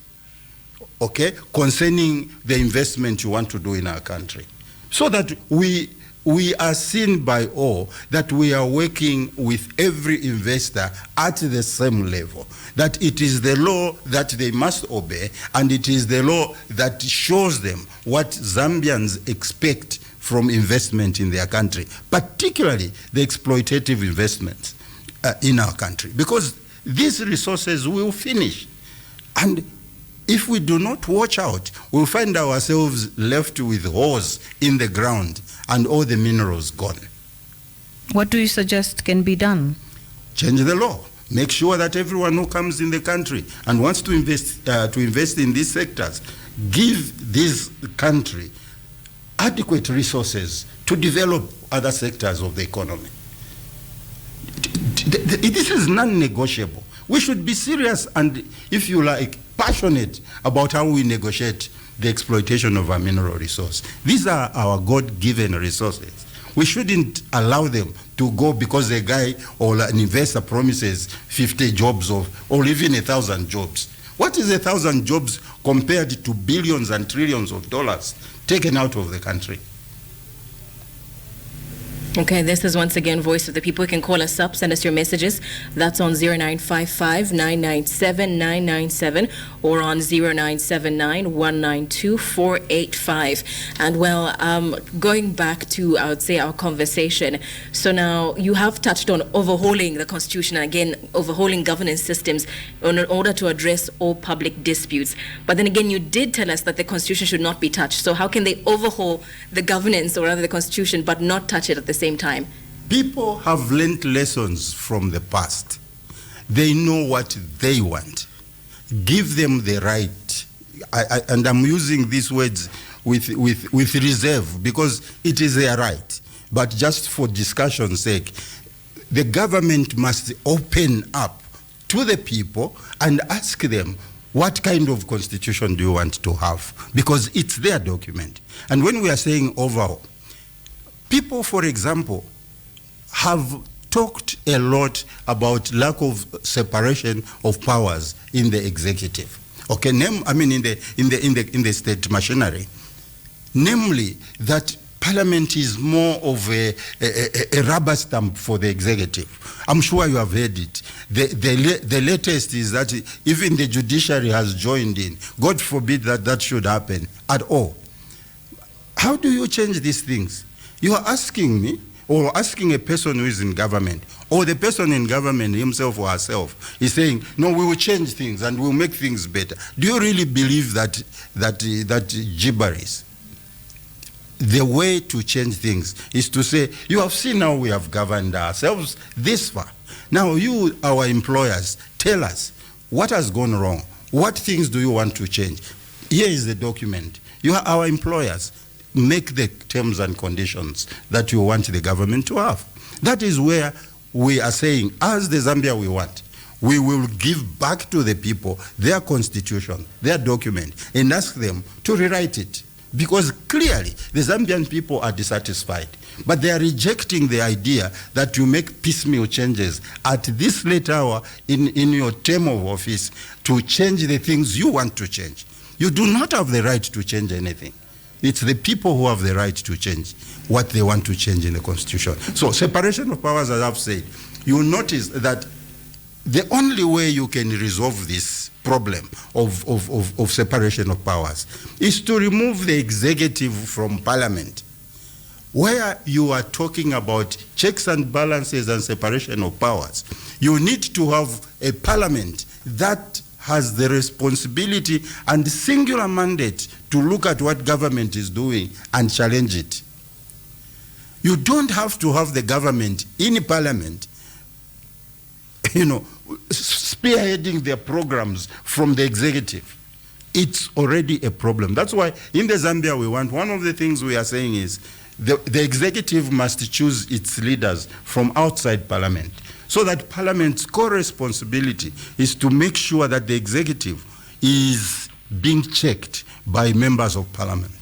okay, concerning the investment you want to do in our country, so that we are seen by all that we are working with every investor at the same level, that it is the law that they must obey, and it is the law that shows them what Zambians expect from investment in their country, particularly the exploitative investments in our country, because these resources will finish. And if we do not watch out, we'll find ourselves left with holes in the ground and all the minerals gone. What do you suggest can be done? Change the law. Make sure that everyone who comes in the country and wants to invest in these sectors, give this country adequate resources to develop other sectors of the economy. This is non-negotiable. We should be serious and, if you like, passionate about how we negotiate the exploitation of our mineral resource. These are our God-given resources. We shouldn't allow them to go because a guy or an investor promises 50 jobs or even 1,000 jobs. What is 1,000 jobs compared to billions and trillions of dollars taken out of the country? Okay, this is once again Voice of the People. You can call us up, send us your messages. That's on 0955-997-997 or on 0979-192-485. And well, going back to, I would say, our conversation. So now you have touched on overhauling the Constitution and again, overhauling governance systems in order to address all public disputes. But then again, you did tell us that the Constitution should not be touched. So how can they overhaul the governance or rather the Constitution but not touch it at the same time? People have learned lessons from the past. They know what they want. Give them the right. And I'm using these words with reserve because it is their right. But just for discussion's sake, the government must open up to the people and ask them, what kind of constitution do you want to have? Because it's their document. And when we are saying overall, people, for example, have talked a lot about lack of separation of powers in the executive. Okay, in the state machinery, namely that Parliament is more of a rubber stamp for the executive. I'm sure you have heard it. The latest is that even the judiciary has joined in. God forbid that should happen at all. How do you change these things? You are asking me, or asking a person who is in government, or the person in government himself or herself is saying, no, we will change things and we'll make things better. Do you really believe that gibberish? The way to change things is to say, you have seen how we have governed ourselves this far. Now you, our employers, tell us what has gone wrong. What things do you want to change? Here is the document. You are our employers. Make the terms and conditions that you want the government to have. That is where we are saying, as the Zambia we want, we will give back to the people their constitution, their document, and ask them to rewrite it. Because clearly, the Zambian people are dissatisfied. But they are rejecting the idea that you make piecemeal changes at this late hour in your term of office to change the things you want to change. You do not have the right to change anything. It's the people who have the right to change what they want to change in the Constitution. So separation of powers, as I've said, you will notice that the only way you can resolve this problem of separation of powers is to remove the executive from Parliament. Where you are talking about checks and balances and separation of powers, you need to have a Parliament that has the responsibility and singular mandate to look at what government is doing and challenge it. You don't have to have the government in Parliament, spearheading their programs from the executive. It's already a problem. That's why in the Zambia we want, one of the things we are saying is the executive must choose its leaders from outside Parliament, so that Parliament's core responsibility is to make sure that the executive is being checked by members of Parliament.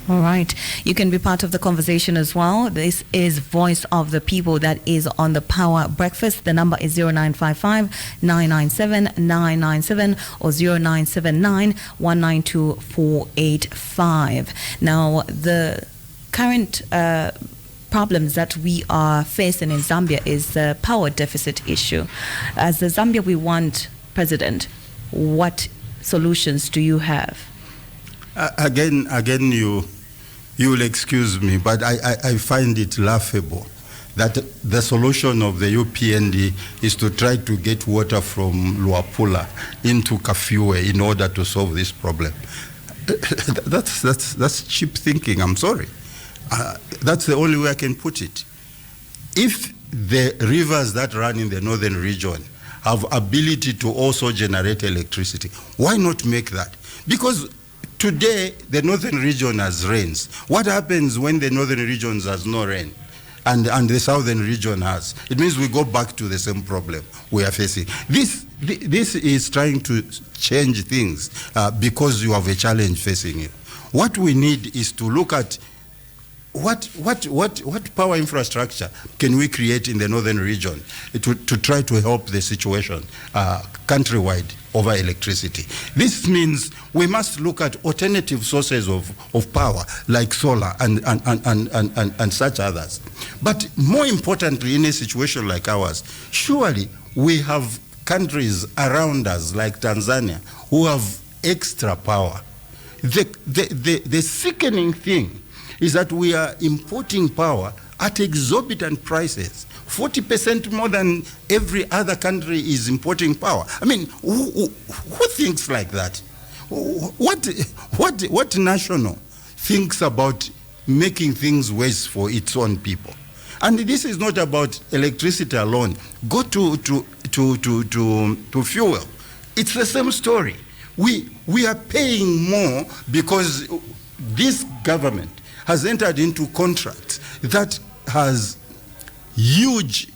All right. You can be part of the conversation as well. This is Voice of the People that is on the Power Breakfast. The number is 0955-997-997 or 0979-192-485. Now, the current problems that we are facing in Zambia is the power deficit issue. As the Zambia we want president, what solutions do you have? Again, you will excuse me, but I find it laughable that the solution of the UPND is to try to get water from Luapula into Kafue in order to solve this problem. That's cheap thinking, I'm sorry. That's the only way I can put it. If the rivers that run in the northern region have ability to also generate electricity, why not make that? Because today the northern region has rains. What happens when the northern region has no rain and the southern region has? It means we go back to the same problem we are facing. This is trying to change things because you have a challenge facing you. What we need is to look at what power infrastructure can we create in the northern region to try to help the situation countrywide over electricity. This means we must look at alternative sources of power like solar and such others. But more importantly, in a situation like ours, surely we have countries around us like Tanzania who have extra power. The sickening thing is that we are importing power at exorbitant prices. 40% more than every other country is importing power. I mean, who thinks like that? What national thinks about making things worse for its own people? And this is not about electricity alone. Go to fuel. It's the same story. We are paying more because this government has entered into contracts that has huge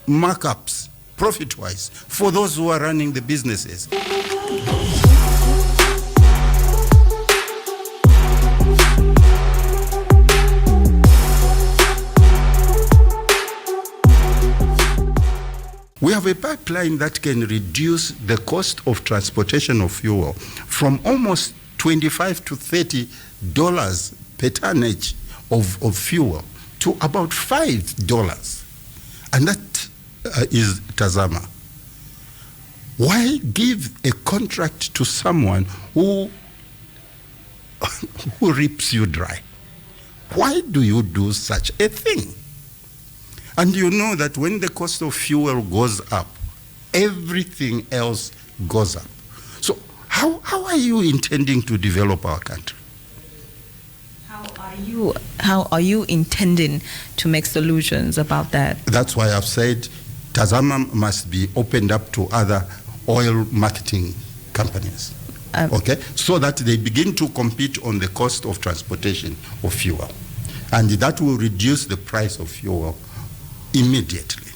markups, profit-wise, for those who are running the businesses. We have a pipeline that can reduce the cost of transportation of fuel from almost $25 to $30 per tonnage of fuel to about $5. And that is Tazama. Why give a contract to someone who rips you dry? Why do you do such a thing? And you know that when the cost of fuel goes up, everything else goes up. So how are you intending to develop our country? How are you intending to make solutions about that? That's why I've said Tazama must be opened up to other oil marketing companies. Okay? So that they begin to compete on the cost of transportation of fuel. And that will reduce the price of fuel immediately,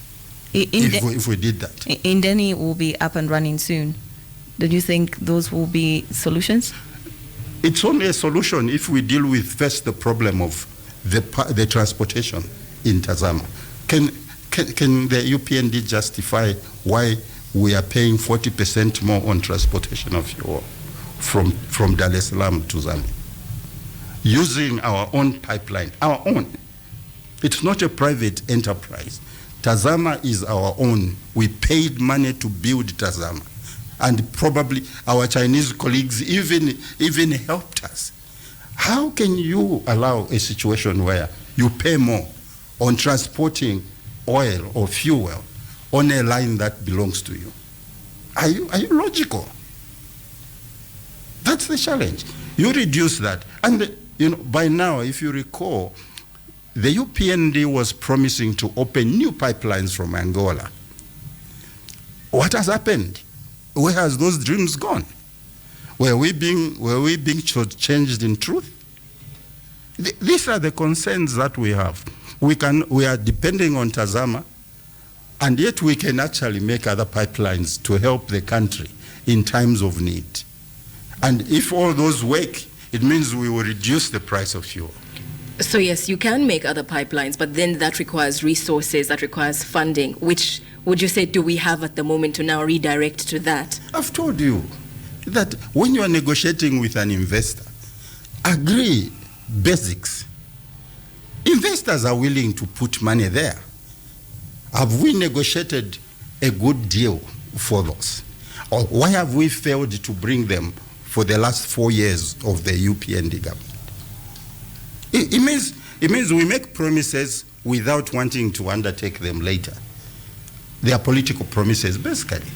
if we did that. Indeni will be up and running soon. Do you think those will be solutions? It's only a solution if we deal with first the problem of the transportation in Tazama. Can the UPND justify why we are paying 40% more on transportation of fuel from Dar es Salaam to Zambia? Using our own pipeline, our own. It's not a private enterprise. Tazama is our own. We paid money to build Tazama. And probably our Chinese colleagues even helped us. How can you allow a situation where you pay more on transporting oil or fuel on a line that belongs to you? Are you logical? That's the challenge. You reduce that. And by now, if you recall, the UPND was promising to open new pipelines from Angola. What has happened? Where has those dreams gone? Were we being changed in truth? These are the concerns that we have. We are depending on Tazama, and yet we can actually make other pipelines to help the country in times of need. And if all those work, it means we will reduce the price of fuel. So yes, you can make other pipelines, but then that requires resources, that requires funding. Which would you say do we have at the moment to now redirect to that? I've told you that when you are negotiating with an investor, agree basics. Investors are willing to put money there. Have we negotiated a good deal for those? Or why have we failed to bring them for the last 4 years of the UPND government? It means we make promises without wanting to undertake them later. They are political promises, basically.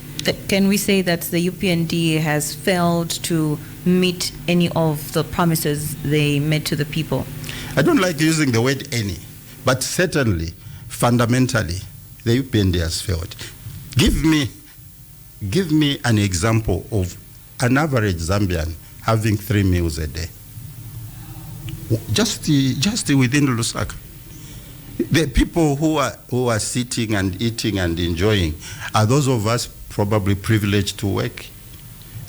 Can we say that the UPND has failed to meet any of the promises they made to the people? I don't like using the word any, but certainly, fundamentally, the UPND has failed. Give me an example of an average Zambian having 3 meals a day. Just within Lusaka. The people who are sitting and eating and enjoying are those of us probably privileged to work.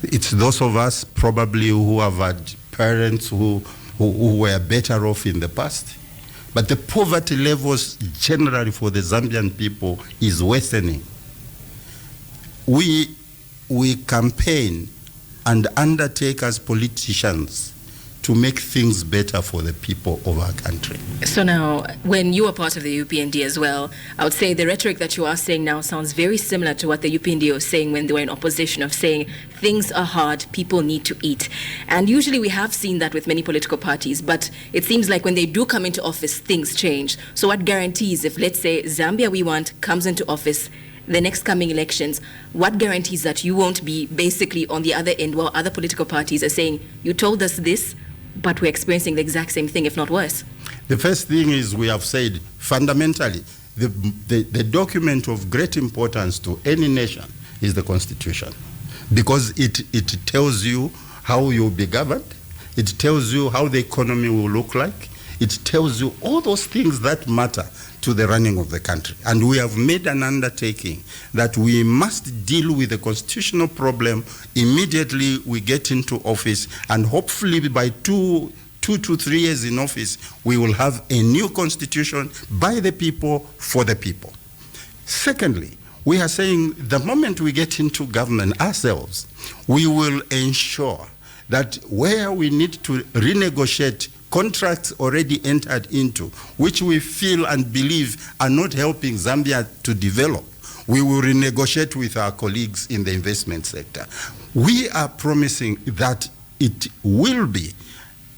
It's those of us probably who have had parents who were better off in the past. But the poverty levels generally for the Zambian people is worsening. We campaign and undertake as politicians to make things better for the people of our country. So now, when you are part of the UPND as well, I would say the rhetoric that you are saying now sounds very similar to what the UPND was saying when they were in opposition, of saying things are hard, people need to eat. And usually we have seen that with many political parties, but it seems like when they do come into office, things change. So what guarantees, if let's say Zambia We Want comes into office, the next coming elections, what guarantees that you won't be basically on the other end while other political parties are saying, you told us this, but we're experiencing the exact same thing, if not worse? The first thing is we have said, fundamentally, the document of great importance to any nation is the Constitution, because it tells you how you'll be governed, it tells you how the economy will look like, It tells you all those things that matter to the running of the country. And we have made an undertaking that we must deal with the constitutional problem immediately we get into office, and hopefully by 2 to 3 years in office, we will have a new constitution by the people, for the people. Secondly, we are saying the moment we get into government ourselves, we will ensure that where we need to renegotiate contracts already entered into, which we feel and believe are not helping Zambia to develop, we will renegotiate with our colleagues in the investment sector. We are promising that it will be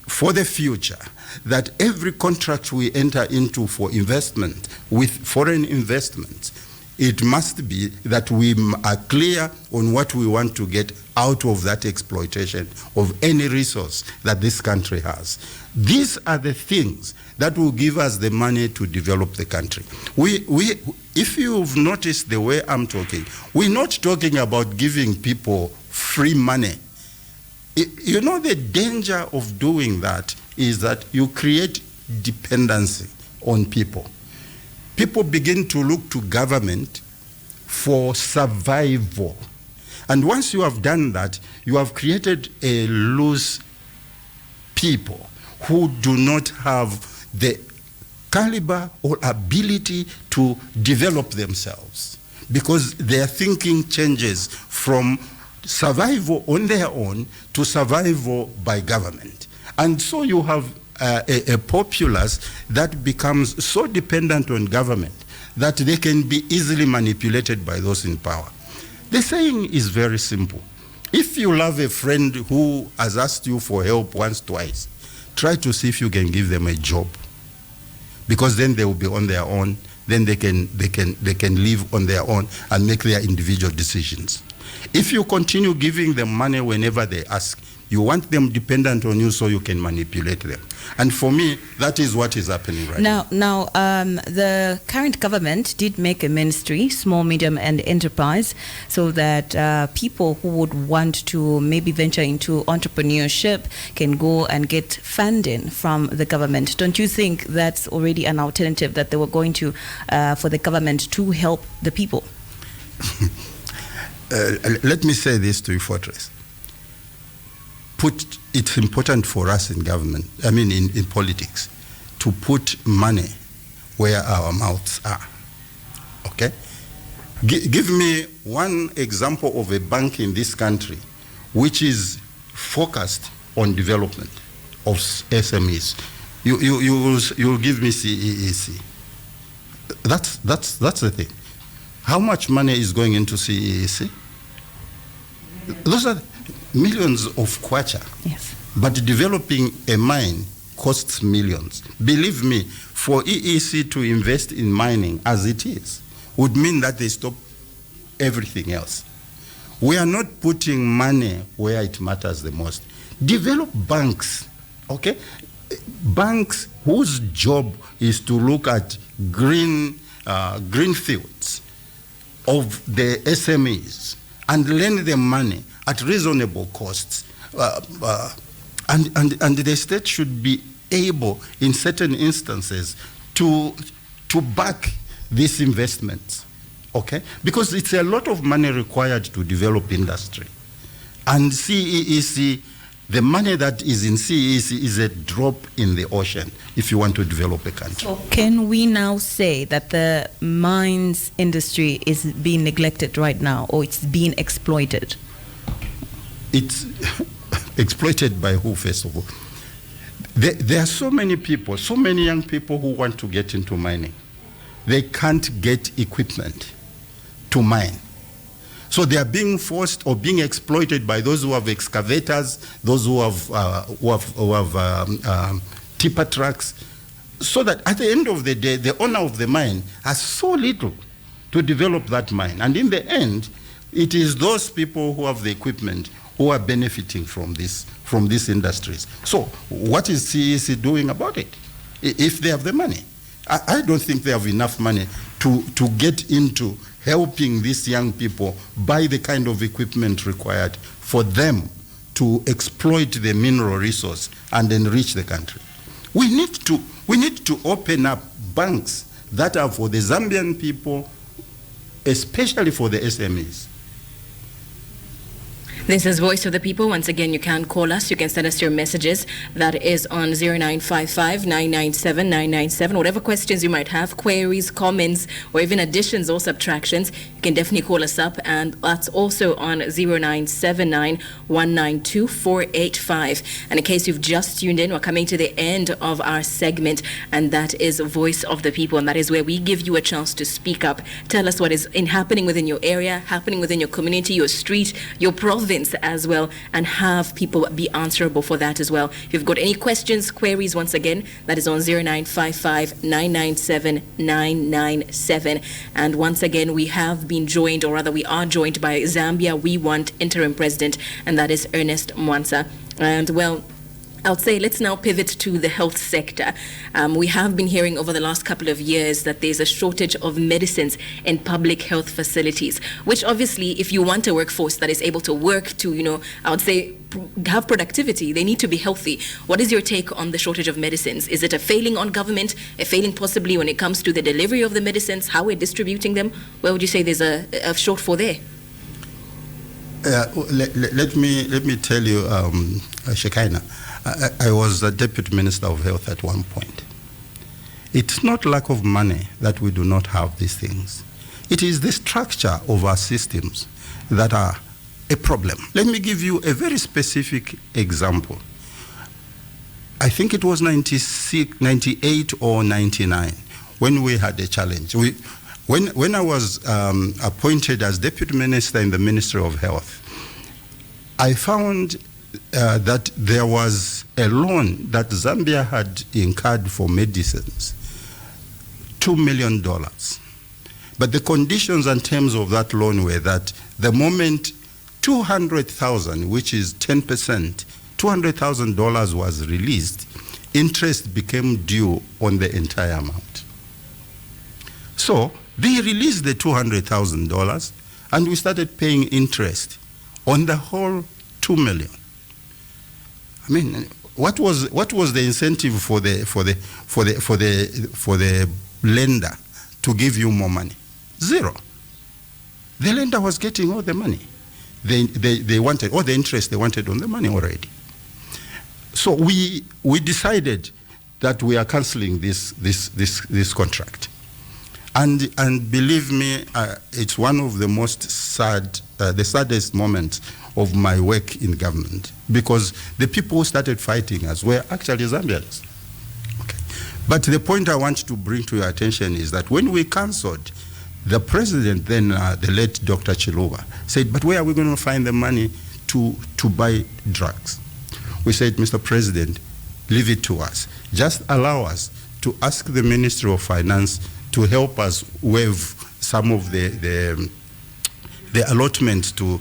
for the future that every contract we enter into for investment with foreign investments, it must be that we are clear on what we want to get out of that exploitation of any resource that this country has. These are the things that will give us the money to develop the country. If you've noticed the way I'm talking, we're not talking about giving people free money. You know, the danger of doing that is that you create dependency on people. People begin to look to government for survival. And once you have done that, you have created a loose people who do not have the caliber or ability to develop themselves, because their thinking changes from survival on their own to survival by government. And so you have a populace that becomes so dependent on government that they can be easily manipulated by those in power. The saying is very simple. If you love a friend who has asked you for help once, twice, try to see if you can give them a job, because then they will be on their own. Then they can live on their own and make their individual decisions. If you continue giving them money whenever they ask, you want them dependent on you so you can manipulate them. And for me, that is what is happening right now. Now, the current government did make a ministry, small, medium, and enterprise, so that people who would want to maybe venture into entrepreneurship can go and get funding from the government. Don't you think that's already an alternative that they were going to, for the government to help the people? Let me say this to you, Fortrace. It's important for us in government, in politics, to put money where our mouths are. Okay? Give me one example of a bank in this country which is focused on development of SMEs. You'll give me CEEC. That's the thing. How much money is going into CEEC? Those are millions of kwacha. Yes. But developing a mine costs millions. Believe me, for EEC to invest in mining as it is would mean that they stop everything else. We are not putting money where it matters the most. Develop banks, okay? Banks whose job is to look at green fields of the SMEs and lend them money at reasonable costs. And the state should be able, in certain instances, to back these investments, okay? Because it's a lot of money required to develop industry. And CEEC, the money that is in CEEC is a drop in the ocean if you want to develop a country. So can we now say that the mines industry is being neglected right now, or it's being exploited? It's exploited by who, first of all? There are so many people, so many young people who want to get into mining. They can't get equipment to mine. So they are being forced or being exploited by those who have excavators, those who have tipper trucks, so that at the end of the day, the owner of the mine has so little to develop that mine. And in the end, it is those people who have the equipment who are benefiting from these industries. So what is CEC doing about it if they have the money? I don't think they have enough money to get into helping these young people buy the kind of equipment required for them to exploit the mineral resource and enrich the country. We need to open up banks that are for the Zambian people, especially for the SMEs. This is Voice of the People. Once again, you can call us. You can send us your messages. That is on 0955 997 997. Whatever questions you might have, queries, comments, or even additions or subtractions, you can definitely call us up. And that's also on 0979 192 485. And in case you've just tuned in, we're coming to the end of our segment, and that is Voice of the People. And that is where we give you a chance to speak up. Tell us what is happening within your area, happening within your community, your street, your province as well, and have people be answerable for that as well. If you've got any questions, queries, once again, that is on 0955 997 997. And once again, we have been joined, or rather we are joined by Zambia We Want interim president, and that is Ernest Mwansa. And well, I would say let's now pivot to the health sector. We have been hearing over the last couple of years that there's a shortage of medicines in public health facilities, which obviously, if you want a workforce that is able to work to, I would say, have productivity, they need to be healthy. What is your take on the shortage of medicines? Is it a failing on government, a failing possibly when it comes to the delivery of the medicines, how we're distributing them? Where would you say there's a shortfall there? Let me tell you, Shekinah, I was a deputy minister of health at one point. It's not lack of money that we do not have these things. It is the structure of our systems that are a problem. Let me give you a very specific example. I think it was 98 or 99 when we had a challenge. When I was appointed as deputy minister in the Ministry of Health, I found that there was a loan that Zambia had incurred for medicines, $2 million. But the conditions and terms of that loan were that the moment 200,000, which is 10%, $200,000 was released, interest became due on the entire amount. So they released the $200,000 and we started paying interest on the whole $2 million. I mean, what was the incentive for the lender to give you more money? Zero. The lender was getting all the money. They wanted all the interest they wanted on the money already. So we decided that we are cancelling this contract. And believe me, it's one of the most the saddest moments of my work in government, because the people who started fighting us were actually Zambians. Okay. But the point I want to bring to your attention is that when we cancelled, the president then, the late Dr. Chiluba, said, but where are we going to find the money to buy drugs? We said, Mr. President, leave it to us. Just allow us to ask the Ministry of Finance to help us waive some of the allotment to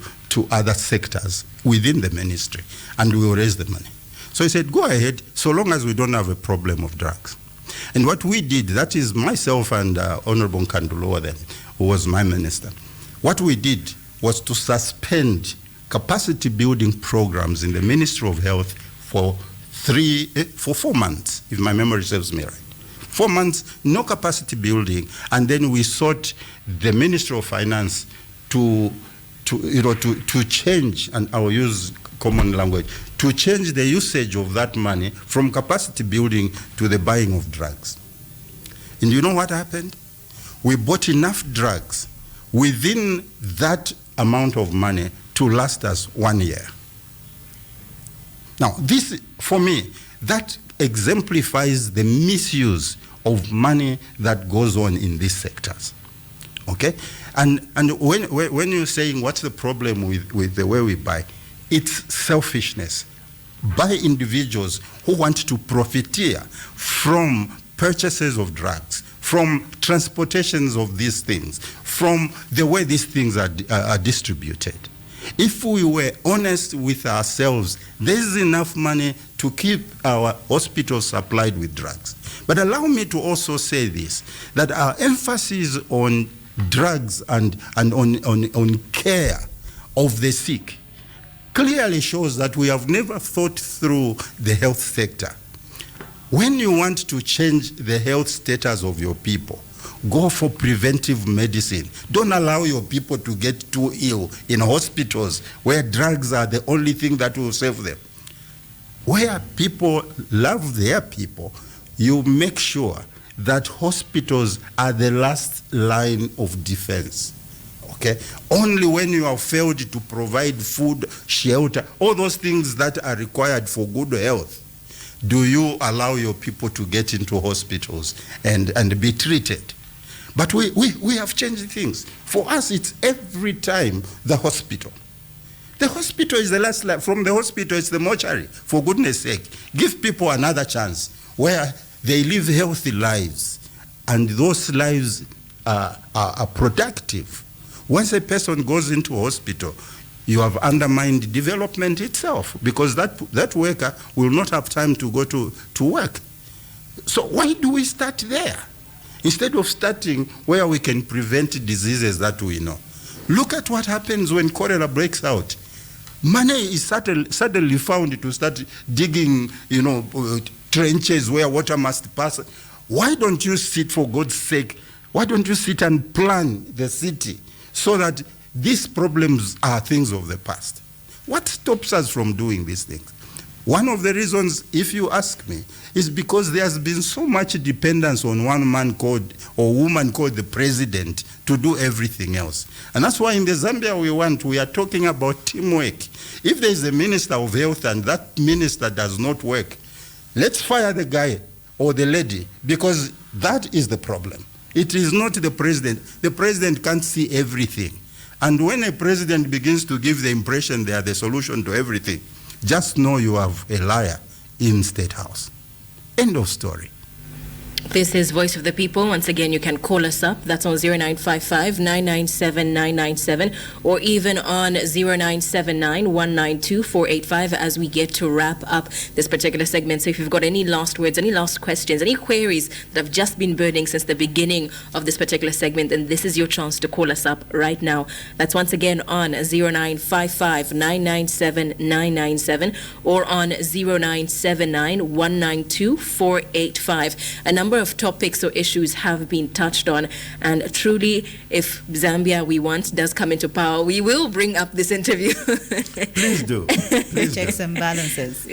other sectors within the ministry, and we will raise the money. So he said, go ahead, so long as we don't have a problem of drugs. And what we did, that is myself and Honorable Nkandulowa then, who was my minister, what we did was to suspend capacity building programs in the Ministry of Health for 4 months, if my memory serves me right. 4 months, no capacity building, and then we sought the Ministry of Finance to change, and I will use common language, to change the usage of that money from capacity building to the buying of drugs. And you know what happened? We bought enough drugs within that amount of money to last us 1 year. Now, this, for me, that exemplifies the misuse of money that goes on in these sectors. Okay? And when you're saying what's the problem with the way we buy, it's selfishness by individuals who want to profiteer from purchases of drugs, from transportations of these things, from the way these things are distributed. If we were honest with ourselves, there's enough money to keep our hospitals supplied with drugs. But allow me to also say this, that our emphasis on drugs and on care of the sick clearly shows that we have never thought through the health sector. When you want to change the health status of your people, go for preventive medicine. Don't allow your people to get too ill in hospitals where drugs are the only thing that will save them. Where people love their people, you make sure that hospitals are the last line of defense. Okay? Only when you have failed to provide food, shelter, all those things that are required for good health, do you allow your people to get into hospitals and be treated. But we have changed things. For us, it's every time the hospital. The hospital is the last line. From the hospital, it's the mortuary. For goodness sake, give people another chance where they live healthy lives, and those lives are productive. Once a person goes into a hospital, you have undermined development itself, because that worker will not have time to go to work. So why do we start there? Instead of starting where we can prevent diseases that we know. Look at what happens when cholera breaks out. Money is suddenly found to start digging, trenches where water must pass. Why don't you sit, for God's sake, why don't you sit and plan the city so that these problems are things of the past? What stops us from doing these things? One of the reasons, if you ask me, is because there has been so much dependence on one man called, or woman called the president, to do everything else. And that's why in the Zambia we are talking about teamwork. If there is a minister of health and that minister does not work, let's fire the guy or the lady, because that is the problem. It is not the president. The president can't see everything. And when a president begins to give the impression they are the solution to everything, just know you have a liar in State House. End of story. This is Voice of the People. Once again, you can call us up. That's on 0955-997-997 or even on 0979-192-485 as we get to wrap up this particular segment. So if you've got any last words, any last questions, any queries that have just been burning since the beginning of this particular segment, then this is your chance to call us up right now. That's once again on 0955-997-997 or on 0979-192-485. A number of topics or issues have been touched on, and truly, if Zambia we want does come into power, we will bring up this interview. Please do. Please Checks and balances.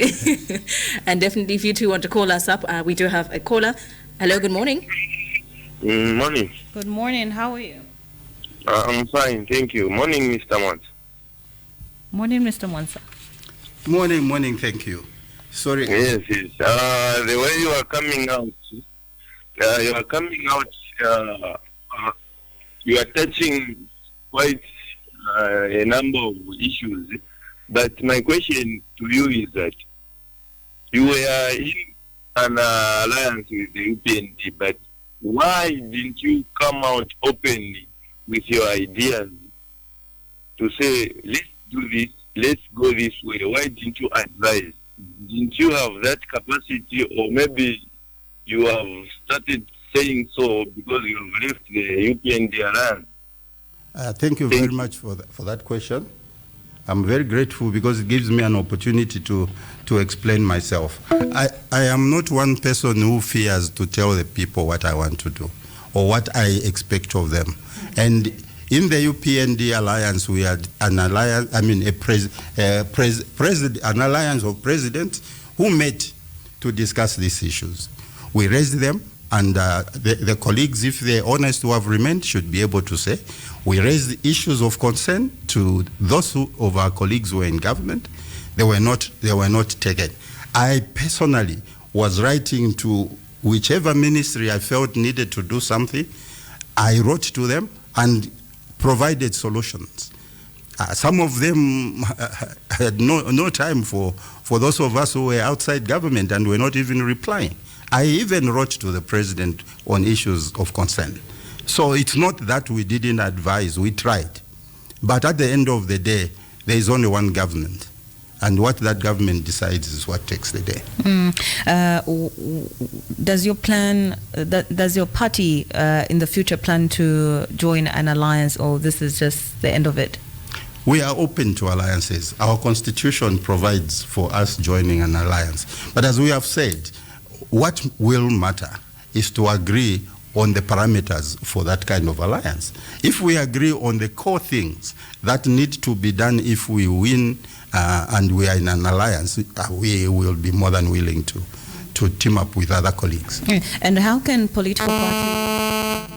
And definitely, if you two want to call us up, we do have a caller. Hello, good morning. Morning. Good morning. How are you? I'm fine, thank you. Morning, Mr. Mwansa. Morning, Mr. Mwansa. Morning, thank you. Sorry. Yes. The way you are coming out, you are touching quite a number of issues. But my question to you is that you were in an alliance with the UPND, but why didn't you come out openly with your ideas to say, let's do this, let's go this way? Why didn't you advise? Didn't you have that capacity, or maybe you have started saying so because you have left the UPND alliance? Thank you very much for that question. I'm very grateful because it gives me an opportunity to explain myself. I am not one person who fears to tell the people what I want to do or what I expect of them. And in the UPND alliance, we had an alliance. I mean, an alliance of presidents who met to discuss these issues. We raised them, and the colleagues, if they're honest, who have remained, should be able to say we raised issues of concern to those of our colleagues who were in government. They were not taken. I personally was writing to whichever ministry I felt needed to do something. I wrote to them and provided solutions. Some of them had no time for those of us who were outside government and were not even replying. I even wrote to the president on issues of concern. So it's not that we didn't advise, we tried. But at the end of the day, there is only one government. And what that government decides is what takes the day. Does your party in the future plan to join an alliance, or this is just the end of it? We are open to alliances. Our constitution provides for us joining an alliance. But as we have said, What will matter is to agree on the parameters for that kind of alliance. If we agree on the core things that need to be done if we win and we are in an alliance, we will be more than willing to team up with other colleagues. And how can political parties...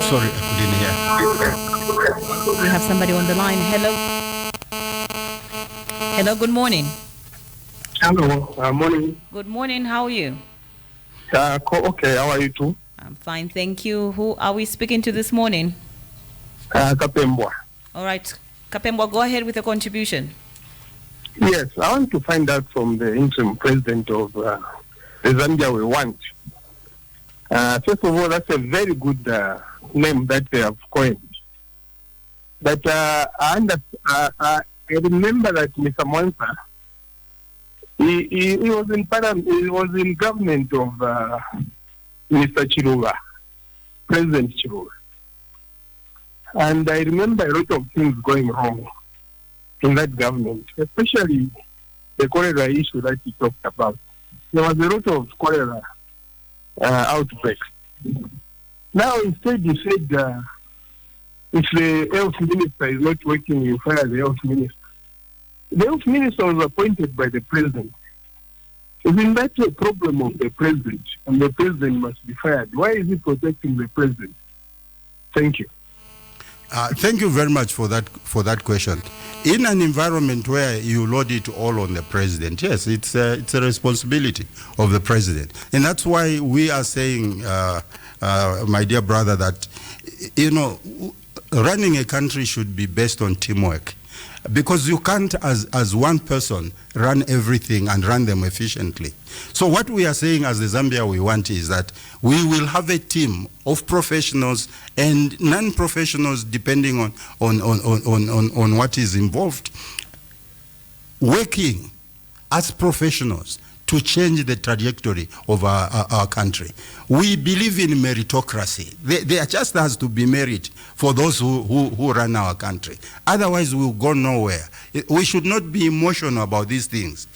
Sorry, I couldn't hear. We have somebody on the line. Hello. Hello, good morning. Hello, morning. Good morning, how are you? Okay, how are you too? I'm fine, thank you. Who are we speaking to this morning? Kapembwa. All right, Kapembwa, go ahead with your contribution. Yes, I want to find out from the interim president of the Zambia we want. First of all, that's a very good name that they have coined. But I remember that Mr. Mwansa, he was in parliament, he was in government of Mr. Chiluba, President Chiluba. And I remember a lot of things going wrong in that government, especially the cholera issue that he talked about. There was a lot of cholera outbreaks. Now, instead, he said, if the health minister is not working, you fire the health minister. The health minister was appointed by the president. Isn't that a problem of the president? And the president must be fired. Why is he protecting the president? Thank you. Thank you very much for that question. In an environment where you load it all on the president, yes, it's a responsibility of the president. And that's why we are saying, my dear brother, that, running a country should be based on teamwork. Because you can't, as one person, run everything and run them efficiently. So what we are saying as the Zambia we want is that we will have a team of professionals and non-professionals, depending on what is involved, working as professionals to change the trajectory of our country. We believe in meritocracy. There just has to be merit for those who run our country. Otherwise, we'll go nowhere. We should not be emotional about these things.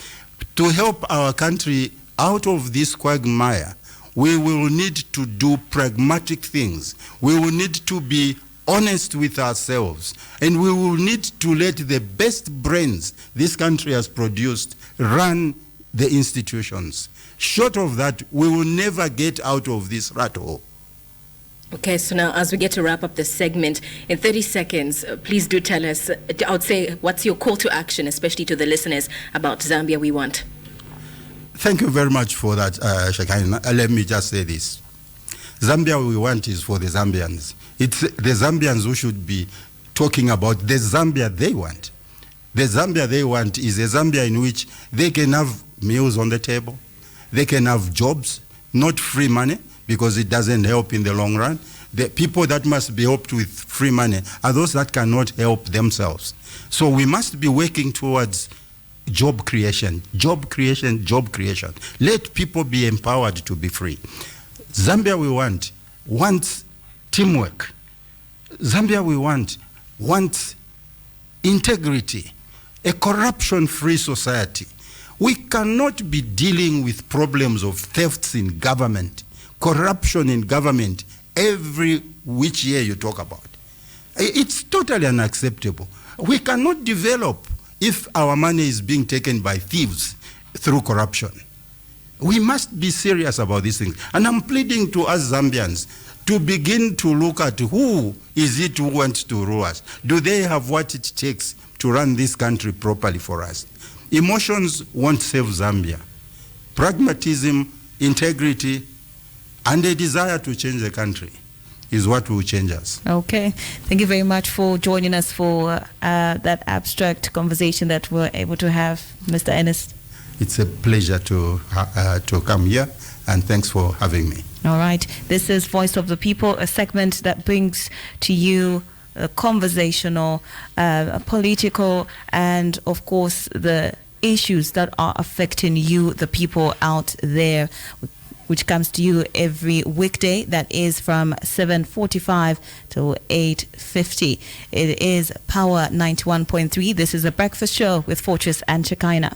To help our country out of this quagmire, we will need to do pragmatic things. We will need to be honest with ourselves, and we will need to let the best brains this country has produced run the institutions. Short of that, we will never get out of this rat hole. Okay, so now as we get to wrap up this segment, in 30 seconds, please do tell us, I would say, what's your call to action, especially to the listeners, about Zambia We Want? Thank you very much for that, Shekinah. Let me just say this. Zambia We Want is for the Zambians. It's the Zambians who should be talking about the Zambia they want. The Zambia they want is a Zambia in which they can have meals on the table, they can have jobs, not free money, because it doesn't help in the long run. The people that must be helped with free money are those that cannot help themselves. So we must be working towards job creation, job creation, job creation. Let people be empowered to be free. Zambia we want wants teamwork. Zambia we want wants integrity, a corruption-free society. We cannot be dealing with problems of thefts in government, corruption in government, every which year you talk about. It's totally unacceptable. We cannot develop if our money is being taken by thieves through corruption. We must be serious about these things. And I'm pleading to us Zambians to begin to look at who is it who wants to rule us. Do they have what it takes to run this country properly for us? Emotions won't save Zambia. Pragmatism, integrity, and a desire to change the country is what will change us. Okay. Thank you very much for joining us for that abstract conversation that we're able to have, Mr. Ernest. It's a pleasure to come here, and thanks for having me. All right. This is Voice of the People, a segment that brings to you conversational, political, and of course the issues that are affecting you, the people out there, which comes to you every weekday. That is from 7:45 to 8:50. It is Power 91.3. This is a breakfast show with Fortrace and Shekinah.